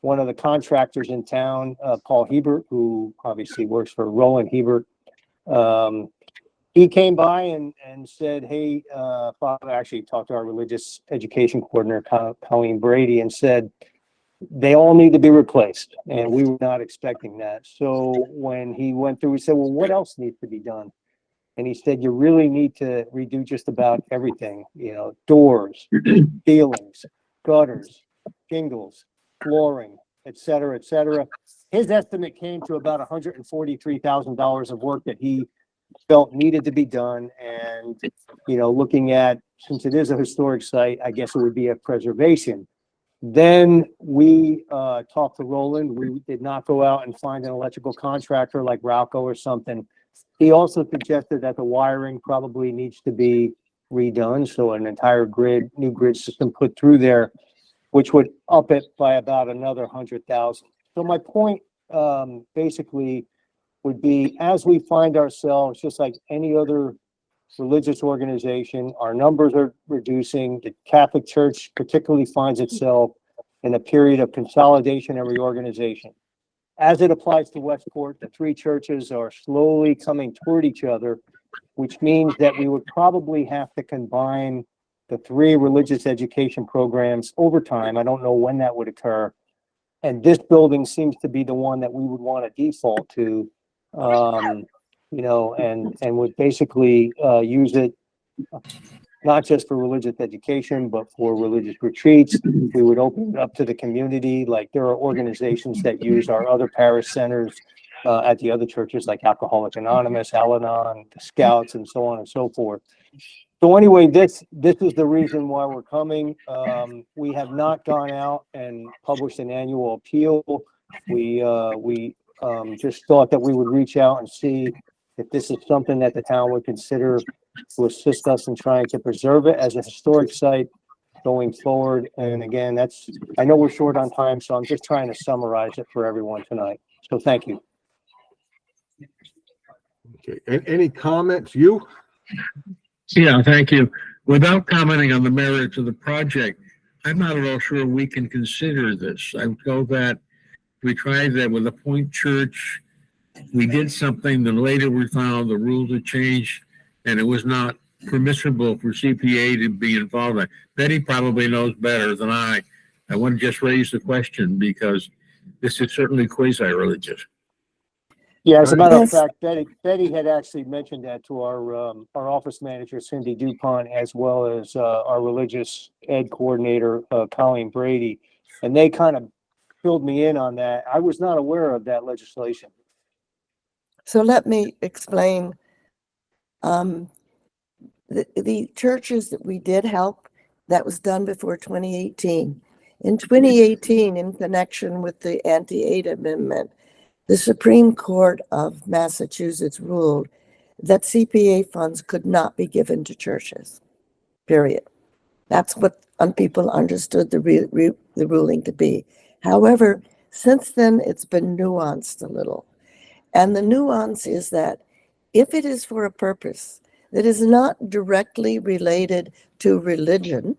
one of the contractors in town, Paul Hebert, who obviously works for Roland Hebert. He came by and said, hey, Father, actually talked to our religious education coordinator, Colleen Brady, and said, they all need to be replaced. And we were not expecting that. So when he went through, we said, well, what else needs to be done? And he said, you really need to redo just about everything, doors, ceilings, gutters, shingles, flooring, et cetera, et cetera. His estimate came to about $143,000 of work that he felt needed to be done. And, looking at, since it is a historic site, I guess it would be a preservation. Then we talked to Roland. We did not go out and find an electrical contractor like Ralco or something. He also suggested that the wiring probably needs to be redone. So an entire new grid system put through there, which would up it by about another 100,000. So my point basically would be, as we find ourselves, just like any other religious organization, our numbers are reducing. The Catholic Church particularly finds itself in a period of consolidation and reorganization. As it applies to Westport, the 3 churches are slowly coming toward each other, which means that we would probably have to combine the 3 religious education programs over time. I don't know when that would occur. And this building seems to be the one that we would want to default to, and would basically use it not just for religious education, but for religious retreats. We would open it up to the community. Like there are organizations that use our other parish centers at the other churches, like Alcoholics Anonymous, Al-Anon, the Scouts, and so on and so forth. So anyway, this is the reason why we're coming. We have not gone out and published an annual appeal. We just thought that we would reach out and see if this is something that the town would consider to assist us in trying to preserve it as a historic site going forward. And again, I know we're short on time, so I'm just trying to summarize it for everyone tonight. So thank you. Okay, any comments, you? Yeah, thank you. Without commenting on the merits of the project, I'm not at all sure we can consider this. I know that we tried that with the Point Church. We did something, then later we found the rules had changed and it was not permissible for CPA to be involved in. Betty probably knows better than I. I want to just raise the question because this is certainly quasi-religious. Yeah, as a matter of Yes. fact, Betty had actually mentioned that to our office manager, Cindy Dupont, as well as our religious ed coordinator, Colleen Brady. And they kind of filled me in on that. I was not aware of that legislation. So let me explain. The churches that we did help, that was done before 2018. In 2018, in connection with the Anti-Aid Amendment, the Supreme Court of Massachusetts ruled that CPA funds could not be given to churches, period. That's what people understood the ruling to be. However, since then, it's been nuanced a little. And the nuance is that if it is for a purpose that is not directly related to religion,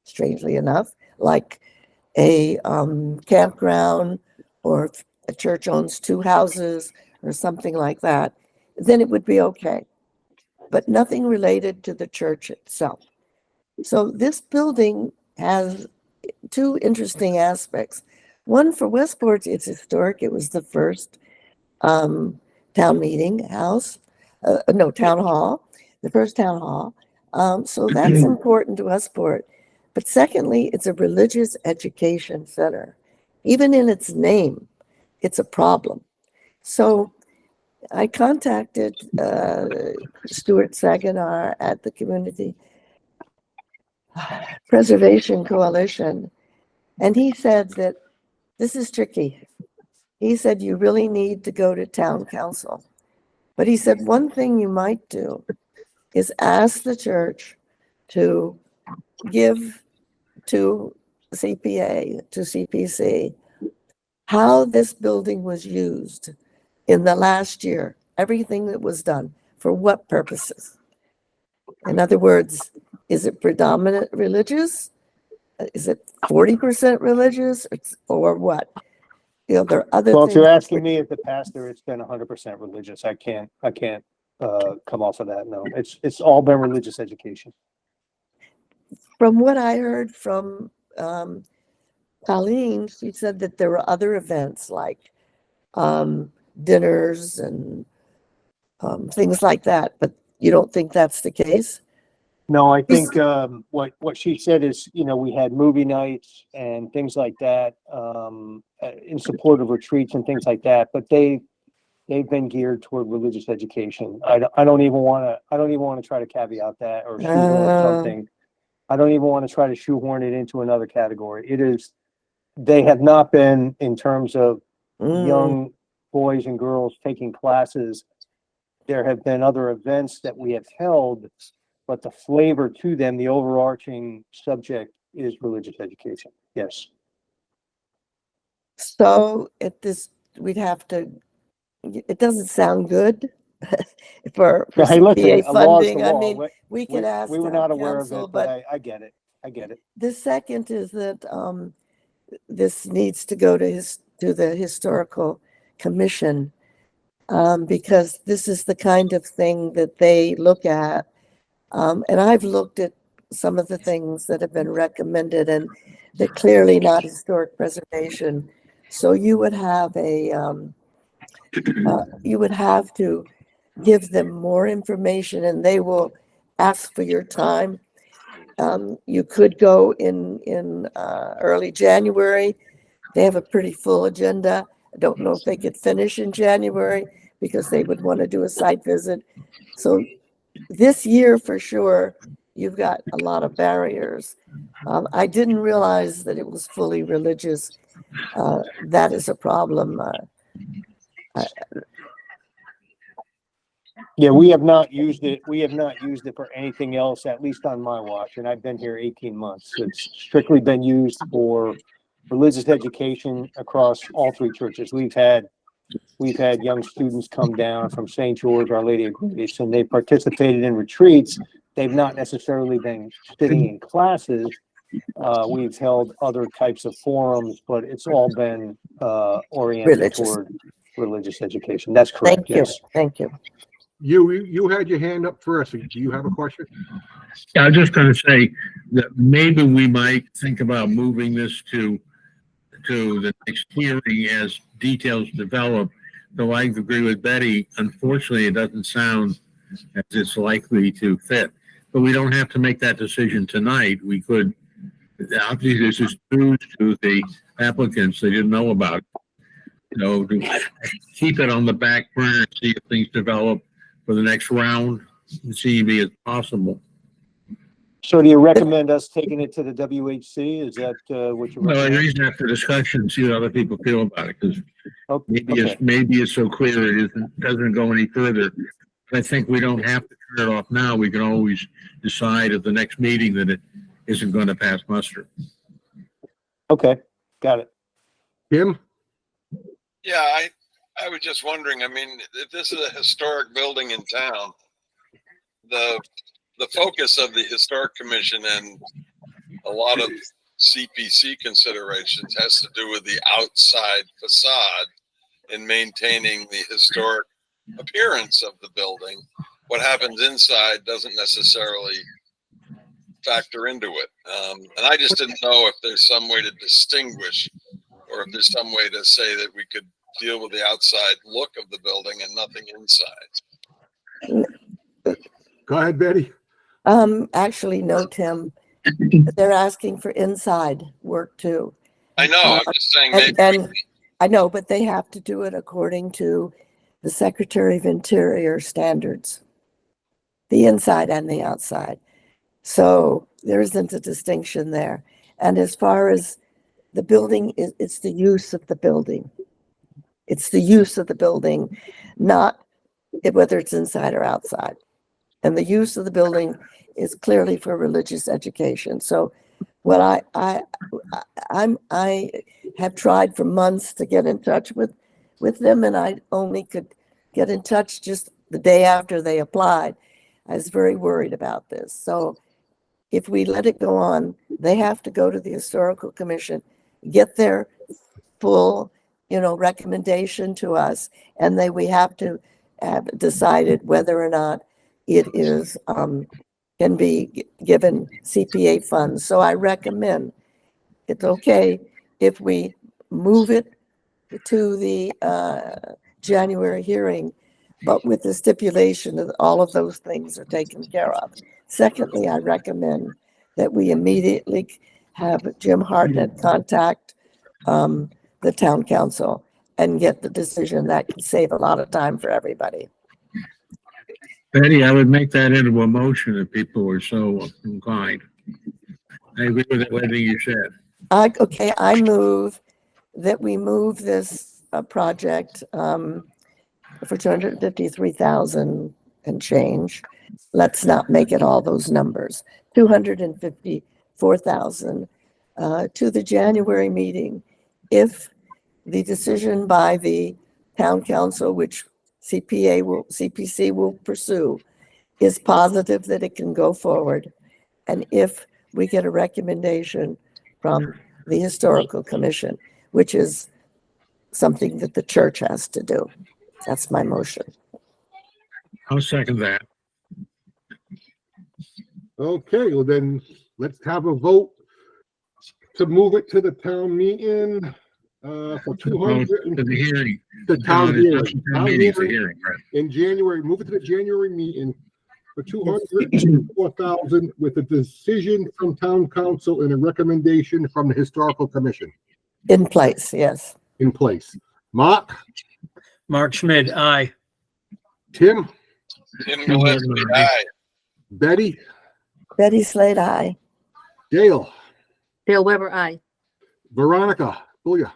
strangely enough, like a campground, or if a church owns 2 houses or something like that, then it would be okay. But nothing related to the church itself. So this building has 2 interesting aspects. One, for Westport, it's historic. It was the first town hall, the first town hall. So that's important to Westport. But secondly, it's a religious education center. Even in its name, it's a problem. So I contacted Stuart Saginaw at the Community Preservation Coalition, and he said that this is tricky. He said you really need to go to town council. But he said one thing you might do is ask the church to give to CPA, to CPC, how this building was used in the last year, everything that was done, for what purposes. In other words, is it predominant religious? Is it 40% religious, or what? You know, there are other Well, if things. you're asking me if the pastor, it's been 100% religious. I can't come off of that. No, it's all been religious education. From what I heard from Colleen, she said that there were other events like dinners and things like that, but you don't think that's the case? No, I think what she said is, we had movie nights and things like that in support of retreats and things like that, but they've been geared toward religious education. I don't even want to try to caveat that or shoehorn something. I don't even want to try to shoehorn it into another category. They have not been, in terms of young boys and girls taking classes. There have been other events that we have held, but the flavor to them, the overarching subject, is religious education. Yes. So we'd have to, it doesn't sound good for Hey, listen, CPA a law is the funding. I law. mean, we could ask We were town not aware of council, it, but I get it. I get it. the second is that this needs to go to the historical commission, because this is the kind of thing that they look at. And I've looked at some of the things that have been recommended, and they're clearly not historic preservation. So you would have you would have to give them more information, and they will ask for your time. You could go in early January. They have a pretty full agenda. I don't know if they could finish in January because they would want to do a site visit. So this year for sure, you've got a lot of barriers. I didn't realize that it was fully religious. That is a problem. Yeah, we have not used it. We have not used it for anything else, at least on my watch, and I've been here 18 months. It's strictly been used for religious education across all three churches. We've had young students come down from St. George, Our Lady of Grace, and they participated in retreats. They've not necessarily been sitting in classes. We've held other types of forums, but it's all been oriented Religious. toward religious education. That's correct. Thank you. Yes. Thank you. You had your hand up first. Do you have a question? Yeah, I was just gonna say that maybe we might think about moving this to the next hearing as details develop. Though I agree with Betty, unfortunately, it doesn't sound as it's likely to fit. But we don't have to make that decision tonight. We could, obviously, this is news to the applicants. They didn't know about it. To keep it on the back burner and see if things develop for the next round as easily as possible. So do you recommend us taking it to the WHC? Is that what you're Well, I recommending? raised after discussion, see what other people feel about it, because Okay. maybe it's so clear it doesn't go any further. I think we don't have to turn it off now. We can always decide at the next meeting that it isn't going to pass muster. Okay, got it. Kim? Yeah, I was just wondering, I mean, if this is a historic building in town, the focus of the Historic Commission and a lot of CPC considerations has to do with the outside facade and maintaining the historic appearance of the building. What happens inside doesn't necessarily factor into it. And I just didn't know if there's some way to distinguish, or if there's some way to say that we could deal with the outside look of the building and nothing inside. Go ahead, Betty. Actually, no, Tim. They're asking for inside work too. I know, I'm just saying maybe. And I know, but they have to do it according to the Secretary of Interior standards, the inside and the outside. So there isn't a distinction there. And as far as the building, it's the use of the building. It's the use of the building, not whether it's inside or outside. And the use of the building is clearly for religious education. So what I have tried for months to get in touch with them, and I only could get in touch just the day after they applied. I was very worried about this. So if we let it go on, they have to go to the Historical Commission, get their full, recommendation to us, and we have to have decided whether or not it is can be given CPA funds. So I recommend it's okay if we move it to the January hearing, but with the stipulation that all of those things are taken care of. Secondly, I recommend that we immediately have Jim Hartnett contact the town council and get the decision. That can save a lot of time for everybody. Betty, I would make that into a motion if people were so inclined. I agree with everything you said. I move that we move this project for 253,000 and change. Let's not make it all those numbers. 254,000 to the January meeting. If the decision by the town council, which CPC will pursue, is positive that it can go forward. And if we get a recommendation from the Historical Commission, which is something that the church has to do. That's my motion. I'll second that. Okay, well then, let's have a vote to move it to the town meeting for 200. To the hearing. The town hearing. Town meeting's a hearing, right? In January, move it to the January meeting for 204,000 with a decision from town council and a recommendation from the Historical Commission In place, yes. in place. Mark, Mark Schmidt, aye. Tim, Tim Gillespie, aye. Betty, Betty Slade, aye. Dale, Dale Weber, aye. Veronica, Booyah,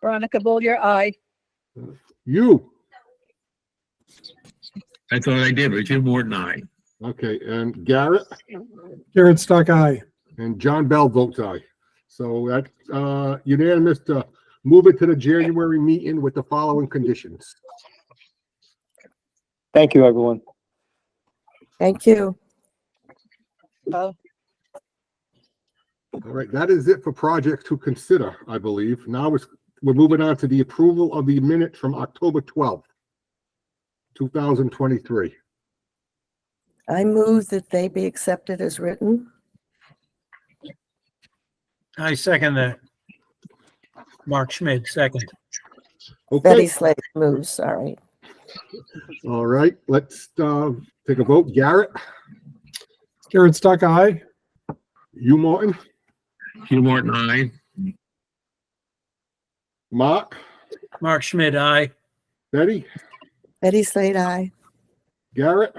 Veronica Bullier, aye. you. I thought I did, but Jim Morton, aye. Okay, and Garrett Garrett Stock, aye. and John Bell votes aye. So that's unanimous to move it to the January meeting with the following conditions. Thank you, everyone. Thank you. All right, that is it for projects to consider, I believe. Now we're moving on to the approval of the minutes from October 12th, 2023. I move that they be accepted as written. I second that. Mark Schmidt, second. Betty Okay, Slade moves, sorry. all right, let's take a vote. Garrett, Garrett Stock, aye. you, Martin, Jim Morton, aye. Mark, Mark Schmidt, aye. Betty, Betty Slade, aye. Garrett,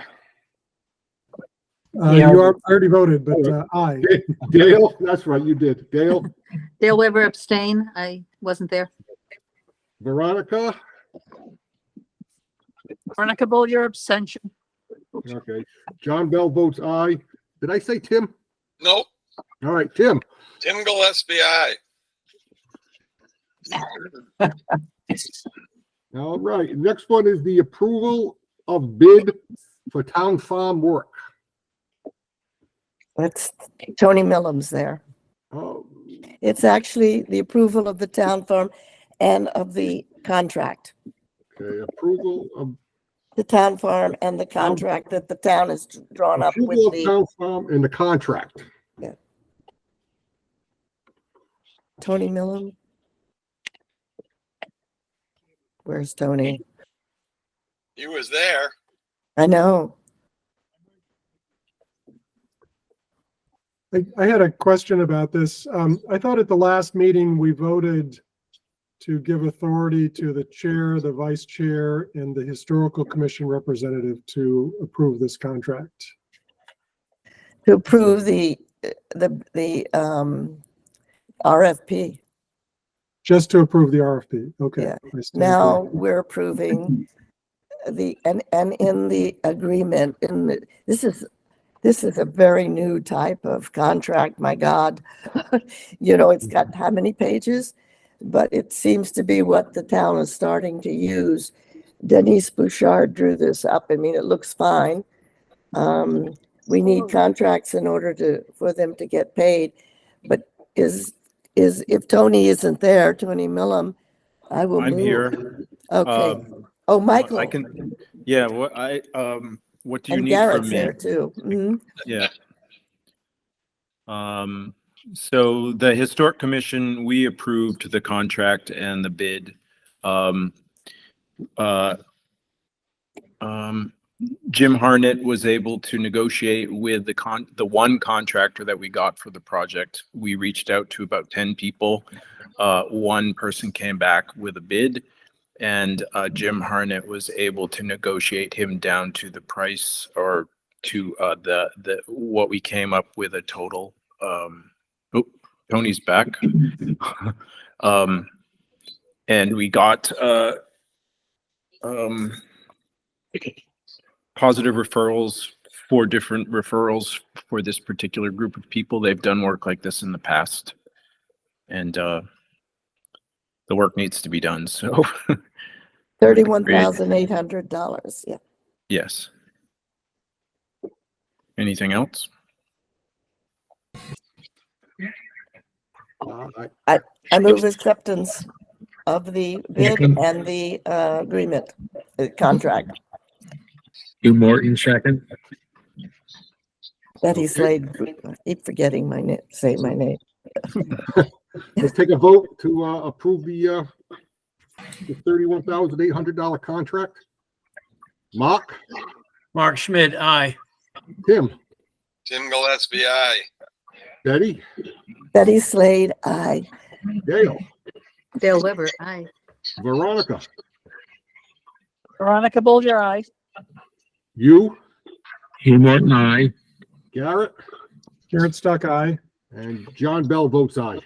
You already voted, but aye. Dale, that's right, you did. Dale, Dale Weber abstain. I wasn't there. Veronica, Veronica Bullier, abstention. okay. John Bell votes aye. Did I say Tim? Nope. All right, Tim. Tim Gillespie, aye. All right, next one is the approval of bid for town farm work. That's Tony Millam's there. Oh, It's actually the approval of the town farm and of the contract. okay, approval of The town farm and the contract that the town has drawn up with approval of the, town farm and the contract. Tony Millam. Where's Tony? He was there. I know. I had a question about this. I thought at the last meeting, we voted to give authority to the chair, the vice chair, and the historical commission representative to approve this contract. To approve the RFP. Just to approve the RFP. Okay. Yeah. I stand Now corrected. we're approving and in the agreement, this is a very new type of contract, my God. You know, it's got how many pages? But it seems to be what the town is starting to use. Denise Bouchard drew this up. I mean, it looks fine. We need contracts in order for them to get paid. But if Tony isn't there, Tony Millam, I will move. I'm here. Okay. Oh, Michael. I can, yeah, what do you And need Garrett's from me? there too. Mhm. Yeah. So the Historic Commission, we approved the contract and the bid. Jim Harnett was able to negotiate with the one contractor that we got for the project. We reached out to about 10 people. One person came back with a bid, and Jim Harnett was able to negotiate him down to the price, or to the what we came up with a total. Tony's back. And we got positive referrals, 4 different referrals for this particular group of people. They've done work like this in the past, and the work needs to be done. So $31,800. Yeah. yes. Anything else? I move acceptance of the bid and the agreement, the contract. Jim Morton, second. Betty Slade, I keep forgetting my name, say my name. Let's take a vote to approve the $31,800 contract. Mark, Mark Schmidt, aye. Tim, Tim Gillespie, aye. Betty, Betty Slade, aye. Dale, Dale Weber, aye. Veronica, Veronica Bullier, aye. You, Hugh Morton, aye. Garrett, Garrett Stock, aye. and John Bell votes aye.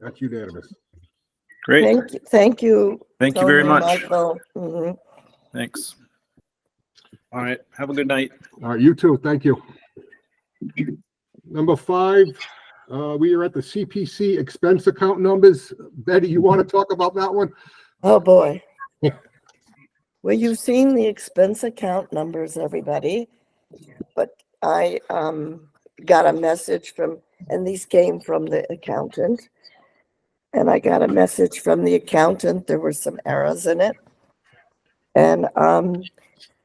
That's unanimous. Great. Thank you. Thank you very Tony and much. Michael. Mhm. Thanks. All right. Have a good night. All right, you too. Thank you. Number 5, we are at the CPC expense account numbers. Betty, you want to talk about that one? Oh, boy. Well, you've seen the expense account numbers, everybody, but I got a message from, and these came from the accountant, and I got a message from the accountant. There were some errors in it. And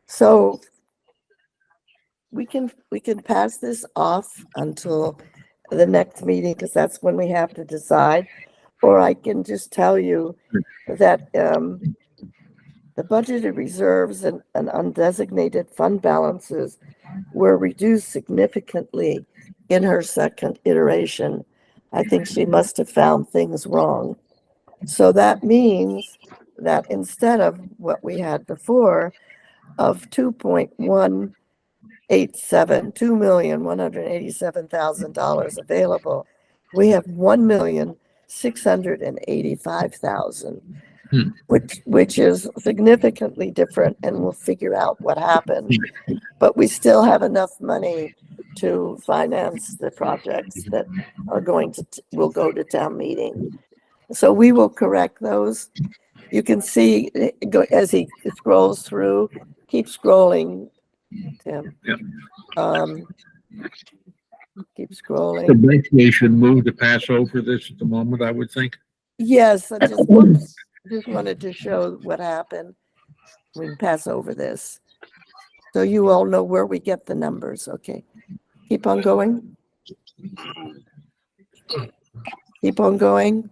so we can pass this off until the next meeting, because that's when we have to decide. Or I can just tell you that the budgeted reserves and undesignated fund balances were reduced significantly in her second iteration. I think she must have found things wrong. So that means that instead of what we had before of $2,187,000 available, we have $1,685,000. Which is significantly different, and we'll figure out what happened. But we still have enough money to finance the projects that are will go to town meeting. So we will correct those. You can see as he scrolls through, keep scrolling, Tim. Keep scrolling. The bank should move to pass over this at the moment, I would think. Yes, I just wanted to show what happened. We can pass over this. So you all know where we get the numbers, okay? Keep on going. Keep on going.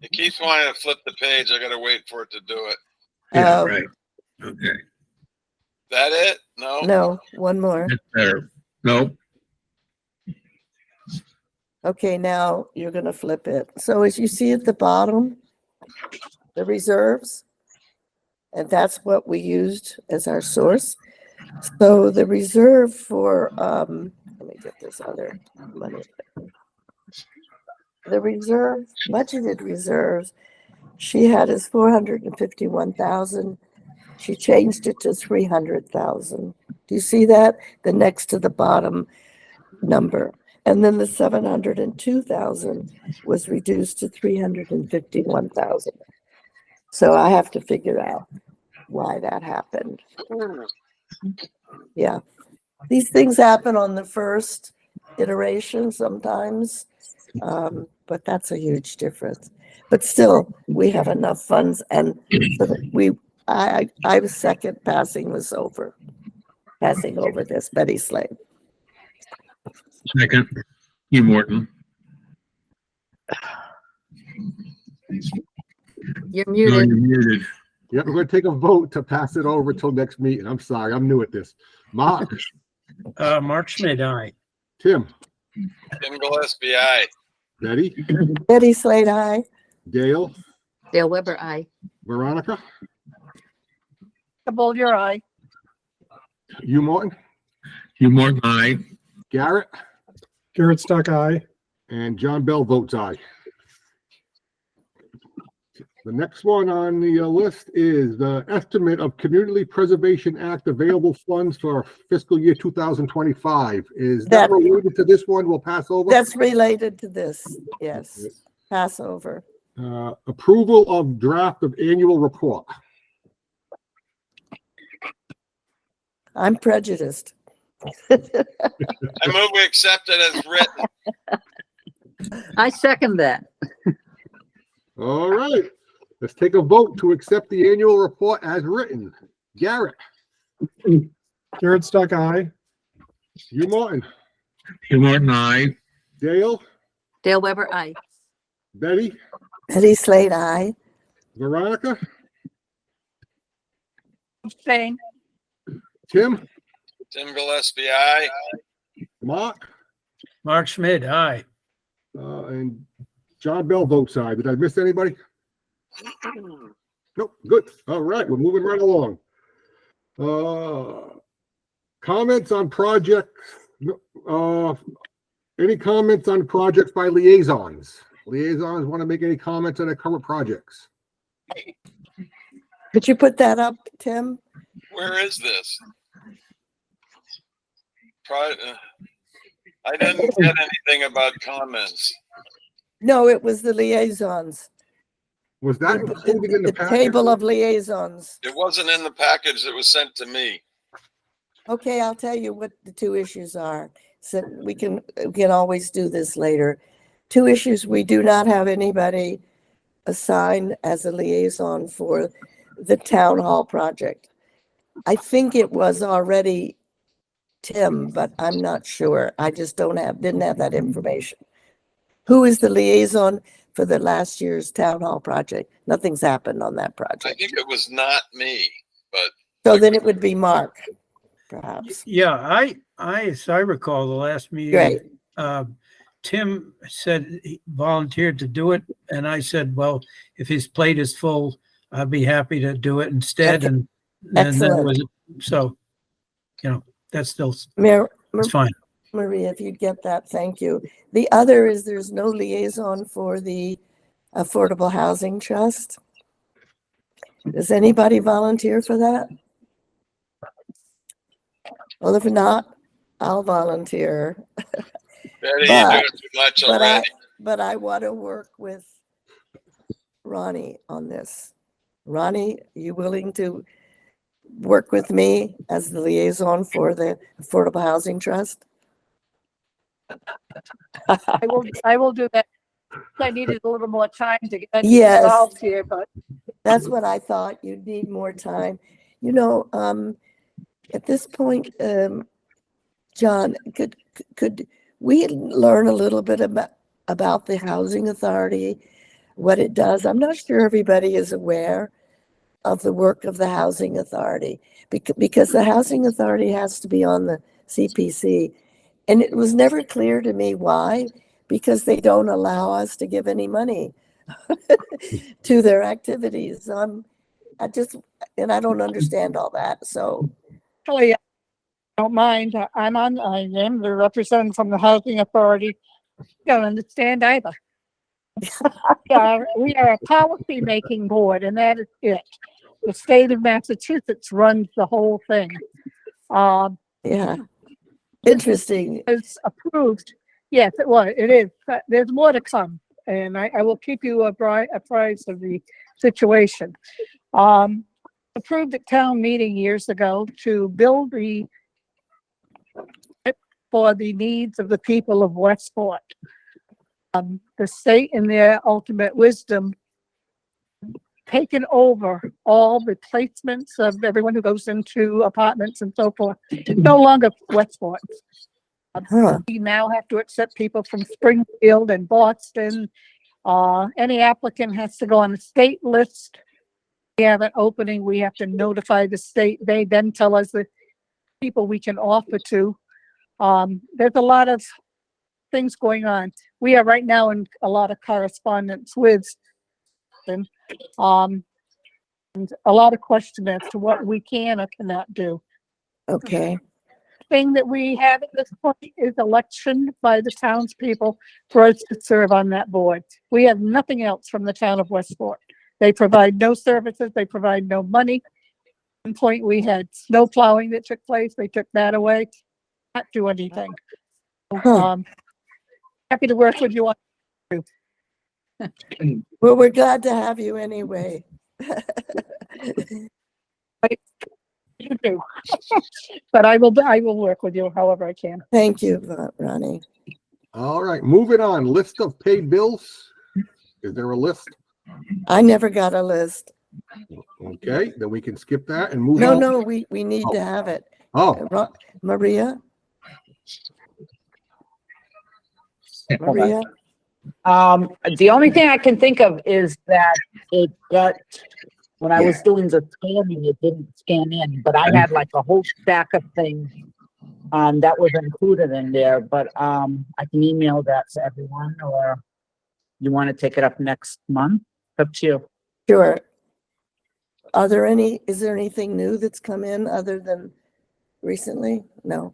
It keeps wanting to flip the page. I gotta wait for it to do it. Yeah, right. Okay. That it? No? No, one more. That's better. Nope. Okay, now you're gonna flip it. So as you see at the bottom, the reserves, and that's what we used as our source. So the reserve for, let me get this other money. The reserve, budgeted reserves, she had as 451,000. She changed it to 300,000. Do you see that? The next to the bottom number. And then the 702,000 was reduced to 351,000. So I have to figure out why that happened. Yeah. These things happen on the first iteration sometimes, but that's a huge difference. But still, we have enough funds, and so that I was second passing over this, Betty Slade. Second, Hugh Morton. You're No, muted. you're muted. Yeah, we're going to take a vote to pass it over till next meeting. I'm sorry, I'm new at this. Mark, Mark Schmidt, aye. Tim, Tim Gillespie, aye. Betty, Betty Slade, aye. Dale, Dale Weber, aye. Veronica, Kabul, your eye. you, Morton, Hugh Morton, aye. Garrett, Garrett Stock, aye. and John Bell votes aye. The next one on the list is the estimate of Community Preservation Act available funds for fiscal year 2025. Is that That- related to this one? We'll pass over. That's related to this, yes. Pass over. Approval of draft of annual report. I'm prejudiced. I move we accept it as written. I second that. All right, let's take a vote to accept the annual report as written. Garrett, Garrett Stock, aye. you, Martin, Hugh Morton, aye. Dale, Dale Weber, aye. Betty, Betty Slade, aye. Veronica, Abstain. Tim, Tim Gillespie, aye. Mark, Mark Schmidt, aye. and John Bell votes aye. Did I miss anybody? Nope, good. All right, we're moving right along. Comments on project, any comments on projects by liaisons? Liaisons want to make any comments on their current projects? Could you put that up, Tim? Where is this? I didn't get anything about comments. No, it was the liaisons. Was that included in the The package? table of liaisons. It wasn't in the package that was sent to me. Okay, I'll tell you what the two issues are. So we can always do this later. Two issues, we do not have anybody assigned as a liaison for the town hall project. I think it was already Tim, but I'm not sure. I just didn't have that information. Who is the liaison for the last year's town hall project? Nothing's happened on that I project. think it was not me, but So then it would be Mark, perhaps. Yeah, as I recall, the last meeting, Great. Tim said he volunteered to do it, and I said, well, if his plate is full, I'd be happy to do it instead. Okay. And then there Excellent. was, so, that's still, It's fine. Maria, if you'd get that, thank you. The other is there's no liaison for the Affordable Housing Trust. Does anybody volunteer for that? Well, if not, I'll volunteer. Betty, you're doing too much already. But I want to work with Ronnie on this. Ronnie, you willing to work with me as the liaison for the Affordable Housing Trust? I will do that. I needed a little more time to get Yes. involved here, but That's what I thought. You'd need more time. At this point, John, could we learn a little bit about the Housing Authority, what it does? I'm not sure everybody is aware of the work of the Housing Authority because the Housing Authority has to be on the CPC. And it was never clear to me why, because they don't allow us to give any money to their activities. I don't understand all that. So actually, I don't mind. I am the representative from the Housing Authority. Don't understand either. We are a policy-making board, and that is it. The state of Massachusetts runs the whole thing. yeah, interesting. It's approved. Yes, it was. It is. There's more to come, and I will keep you apprised of the situation. Approved at town meeting years ago to build for the needs of the people of Westport. The state, in their ultimate wisdom, taken over all the placements of everyone who goes into apartments and so forth. It's no longer Westport. We now have to accept people from Springfield and Boston. Any applicant has to go on the state list. We have an opening, we have to notify the state. They then tell us the people we can offer to. There's a lot of things going on. We are right now in a lot of correspondence with them. And a lot of question as to what we can or cannot do. Okay. Thing that we have at this point is election by the townspeople for us to serve on that board. We have nothing else from the town of Westport. They provide no services, they provide no money. At one point we had snow plowing that took place, they took that away. Not do anything. Happy to work with you on. Well, we're glad to have you anyway. You do. But I will work with you however I can. Thank you, Ronnie. All right, moving on. List of paid bills. Is there a list? I never got a list. Okay, then we can skip that and move No, on. no, we need to have it. Oh, Maria? Hold on. Maria? The only thing I can think of is that it got, when I was doing the scanning, it didn't scan in, but I had like a whole stack of things that was included in there, but I can email that to everyone, or you want to take it up next month? Up to you. Sure. is there anything new that's come in other than recently? No.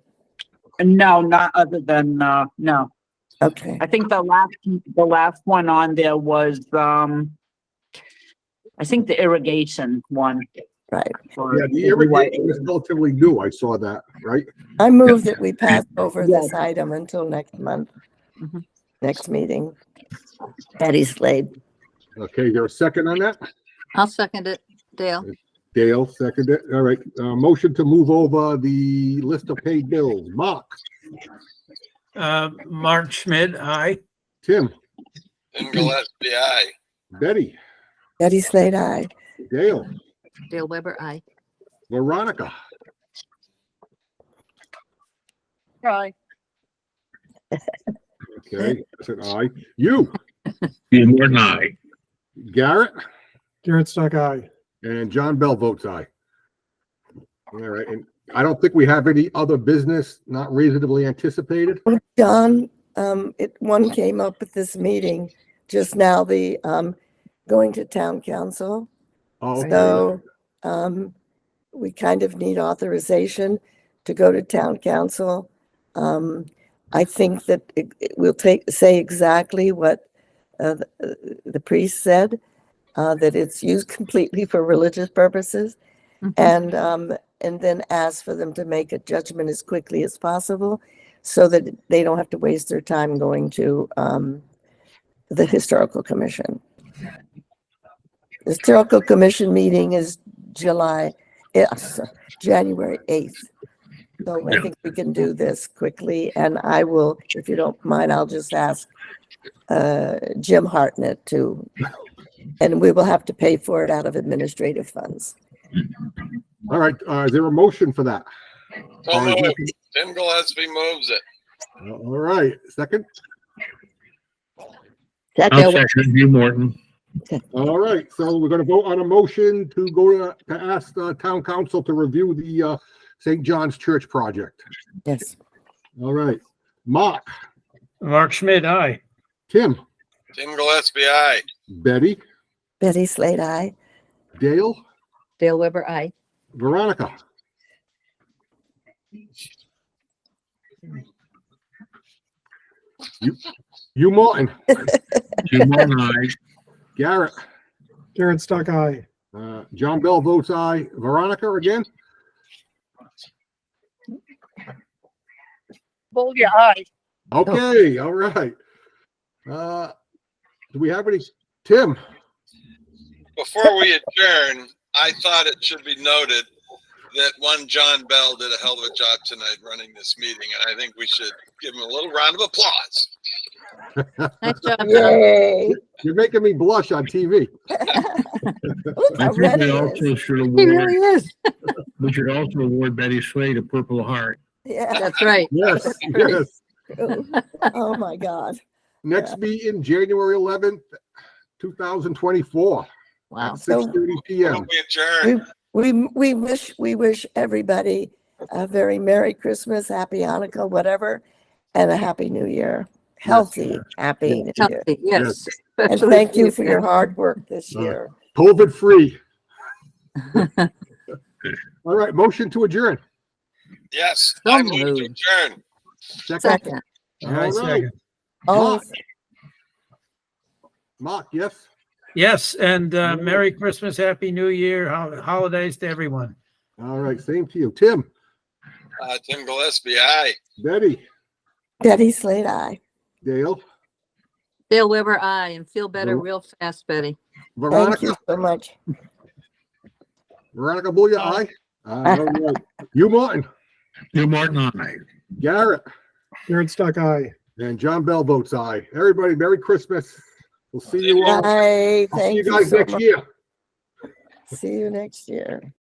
No, not other than, no. Okay. I think the last one on there was, I think the irrigation one. Right. for Yeah, the the irrigation is UIA. relatively new. I saw that, right? I move that we pass over Yeah. this item until next month, Mhm. next meeting. Betty Slade. Okay, is there a second on that? I'll second it. Dale, Dale, second it. All right, motion to move over the list of paid bills. Mark, Mark Schmidt, aye. Tim, Tim Gillespie, aye. Betty, Betty Slade, aye. Dale, Dale Weber, aye. Veronica, Aye. okay, that's an aye. You, Jim Morton, aye. Garrett, Garrett Stock, aye. and John Bell votes aye. All right, and I don't think we have any other business not reasonably anticipated. John, one came up at this meeting just now, the, going to town council. Oh, okay. So, we kind of need authorization to go to town council. I think that we'll say exactly what, the priest said, that it's used completely for religious purposes. Mhm. And then ask for them to make a judgment as quickly as possible so that they don't have to waste their time going to, the historical commission. The historical commission meeting is January 8th. So I think we can do this quickly, and I will, if you don't mind, I'll just ask Jim Hartnett to, and we will have to pay for it out of administrative funds. All right, is there a motion for that? So Or is moved. that- Tim Gillespie moves it. All right, second? I'll second Jim Morton. All right, so we're gonna vote on a motion to go to ask the town council to review the St. John's Church project. Yes. All right, Mark, Mark Schmidt, aye. Tim, Tim Gillespie, aye. Betty, Betty Slade, aye. Dale, Dale Weber, aye. Veronica. You Martin, Jim Morton, aye. Garrett, Garrett Stock, aye. John Bell votes aye. Veronica again? Bullia, aye. Okay, all right. Do we have any, Tim? Before we adjourn, I thought it should be noted that one John Bell did a hell of a job tonight running this meeting, and I think we should give him a little round of applause. Nice job, John. Yay. You're making me blush on TV. Look I how think red we it is. also should He award, really is. we should also award Betty Slade a Purple Heart. Yeah. That's right. Yes, yes. Oh, my God. Next meeting, January 11th, 2024, Wow. at 6:30 PM. We adjourn. We wish everybody a very Merry Christmas, Happy Hanukkah, whatever, and a Happy New Year. Healthy, happy New Year. Healthy, yes. And Especially thank you you. for your hard work this Uh, year. COVID-free. All right, motion to adjourn. Yes, So I move to moved. adjourn. Second. All Aye, right. second. Oh, Mark, yes? Yes, and Merry Christmas, Happy New Year, holidays to everyone. All right, same to you. Tim, Tim Gillespie, aye. Betty, Betty Slade, aye. Dale, Dale Weber, aye. And feel better Ver- real fast, Betty. Thank you Veronica, so much. Veronica Booya, aye. All right. You Martin, Jim Morton, aye. Garrett, Garrett Stock, aye. and John Bell votes aye. Everybody, Merry Christmas. We'll see you all. Bye. I'll see you Thank you guys so next much. year. See you next year.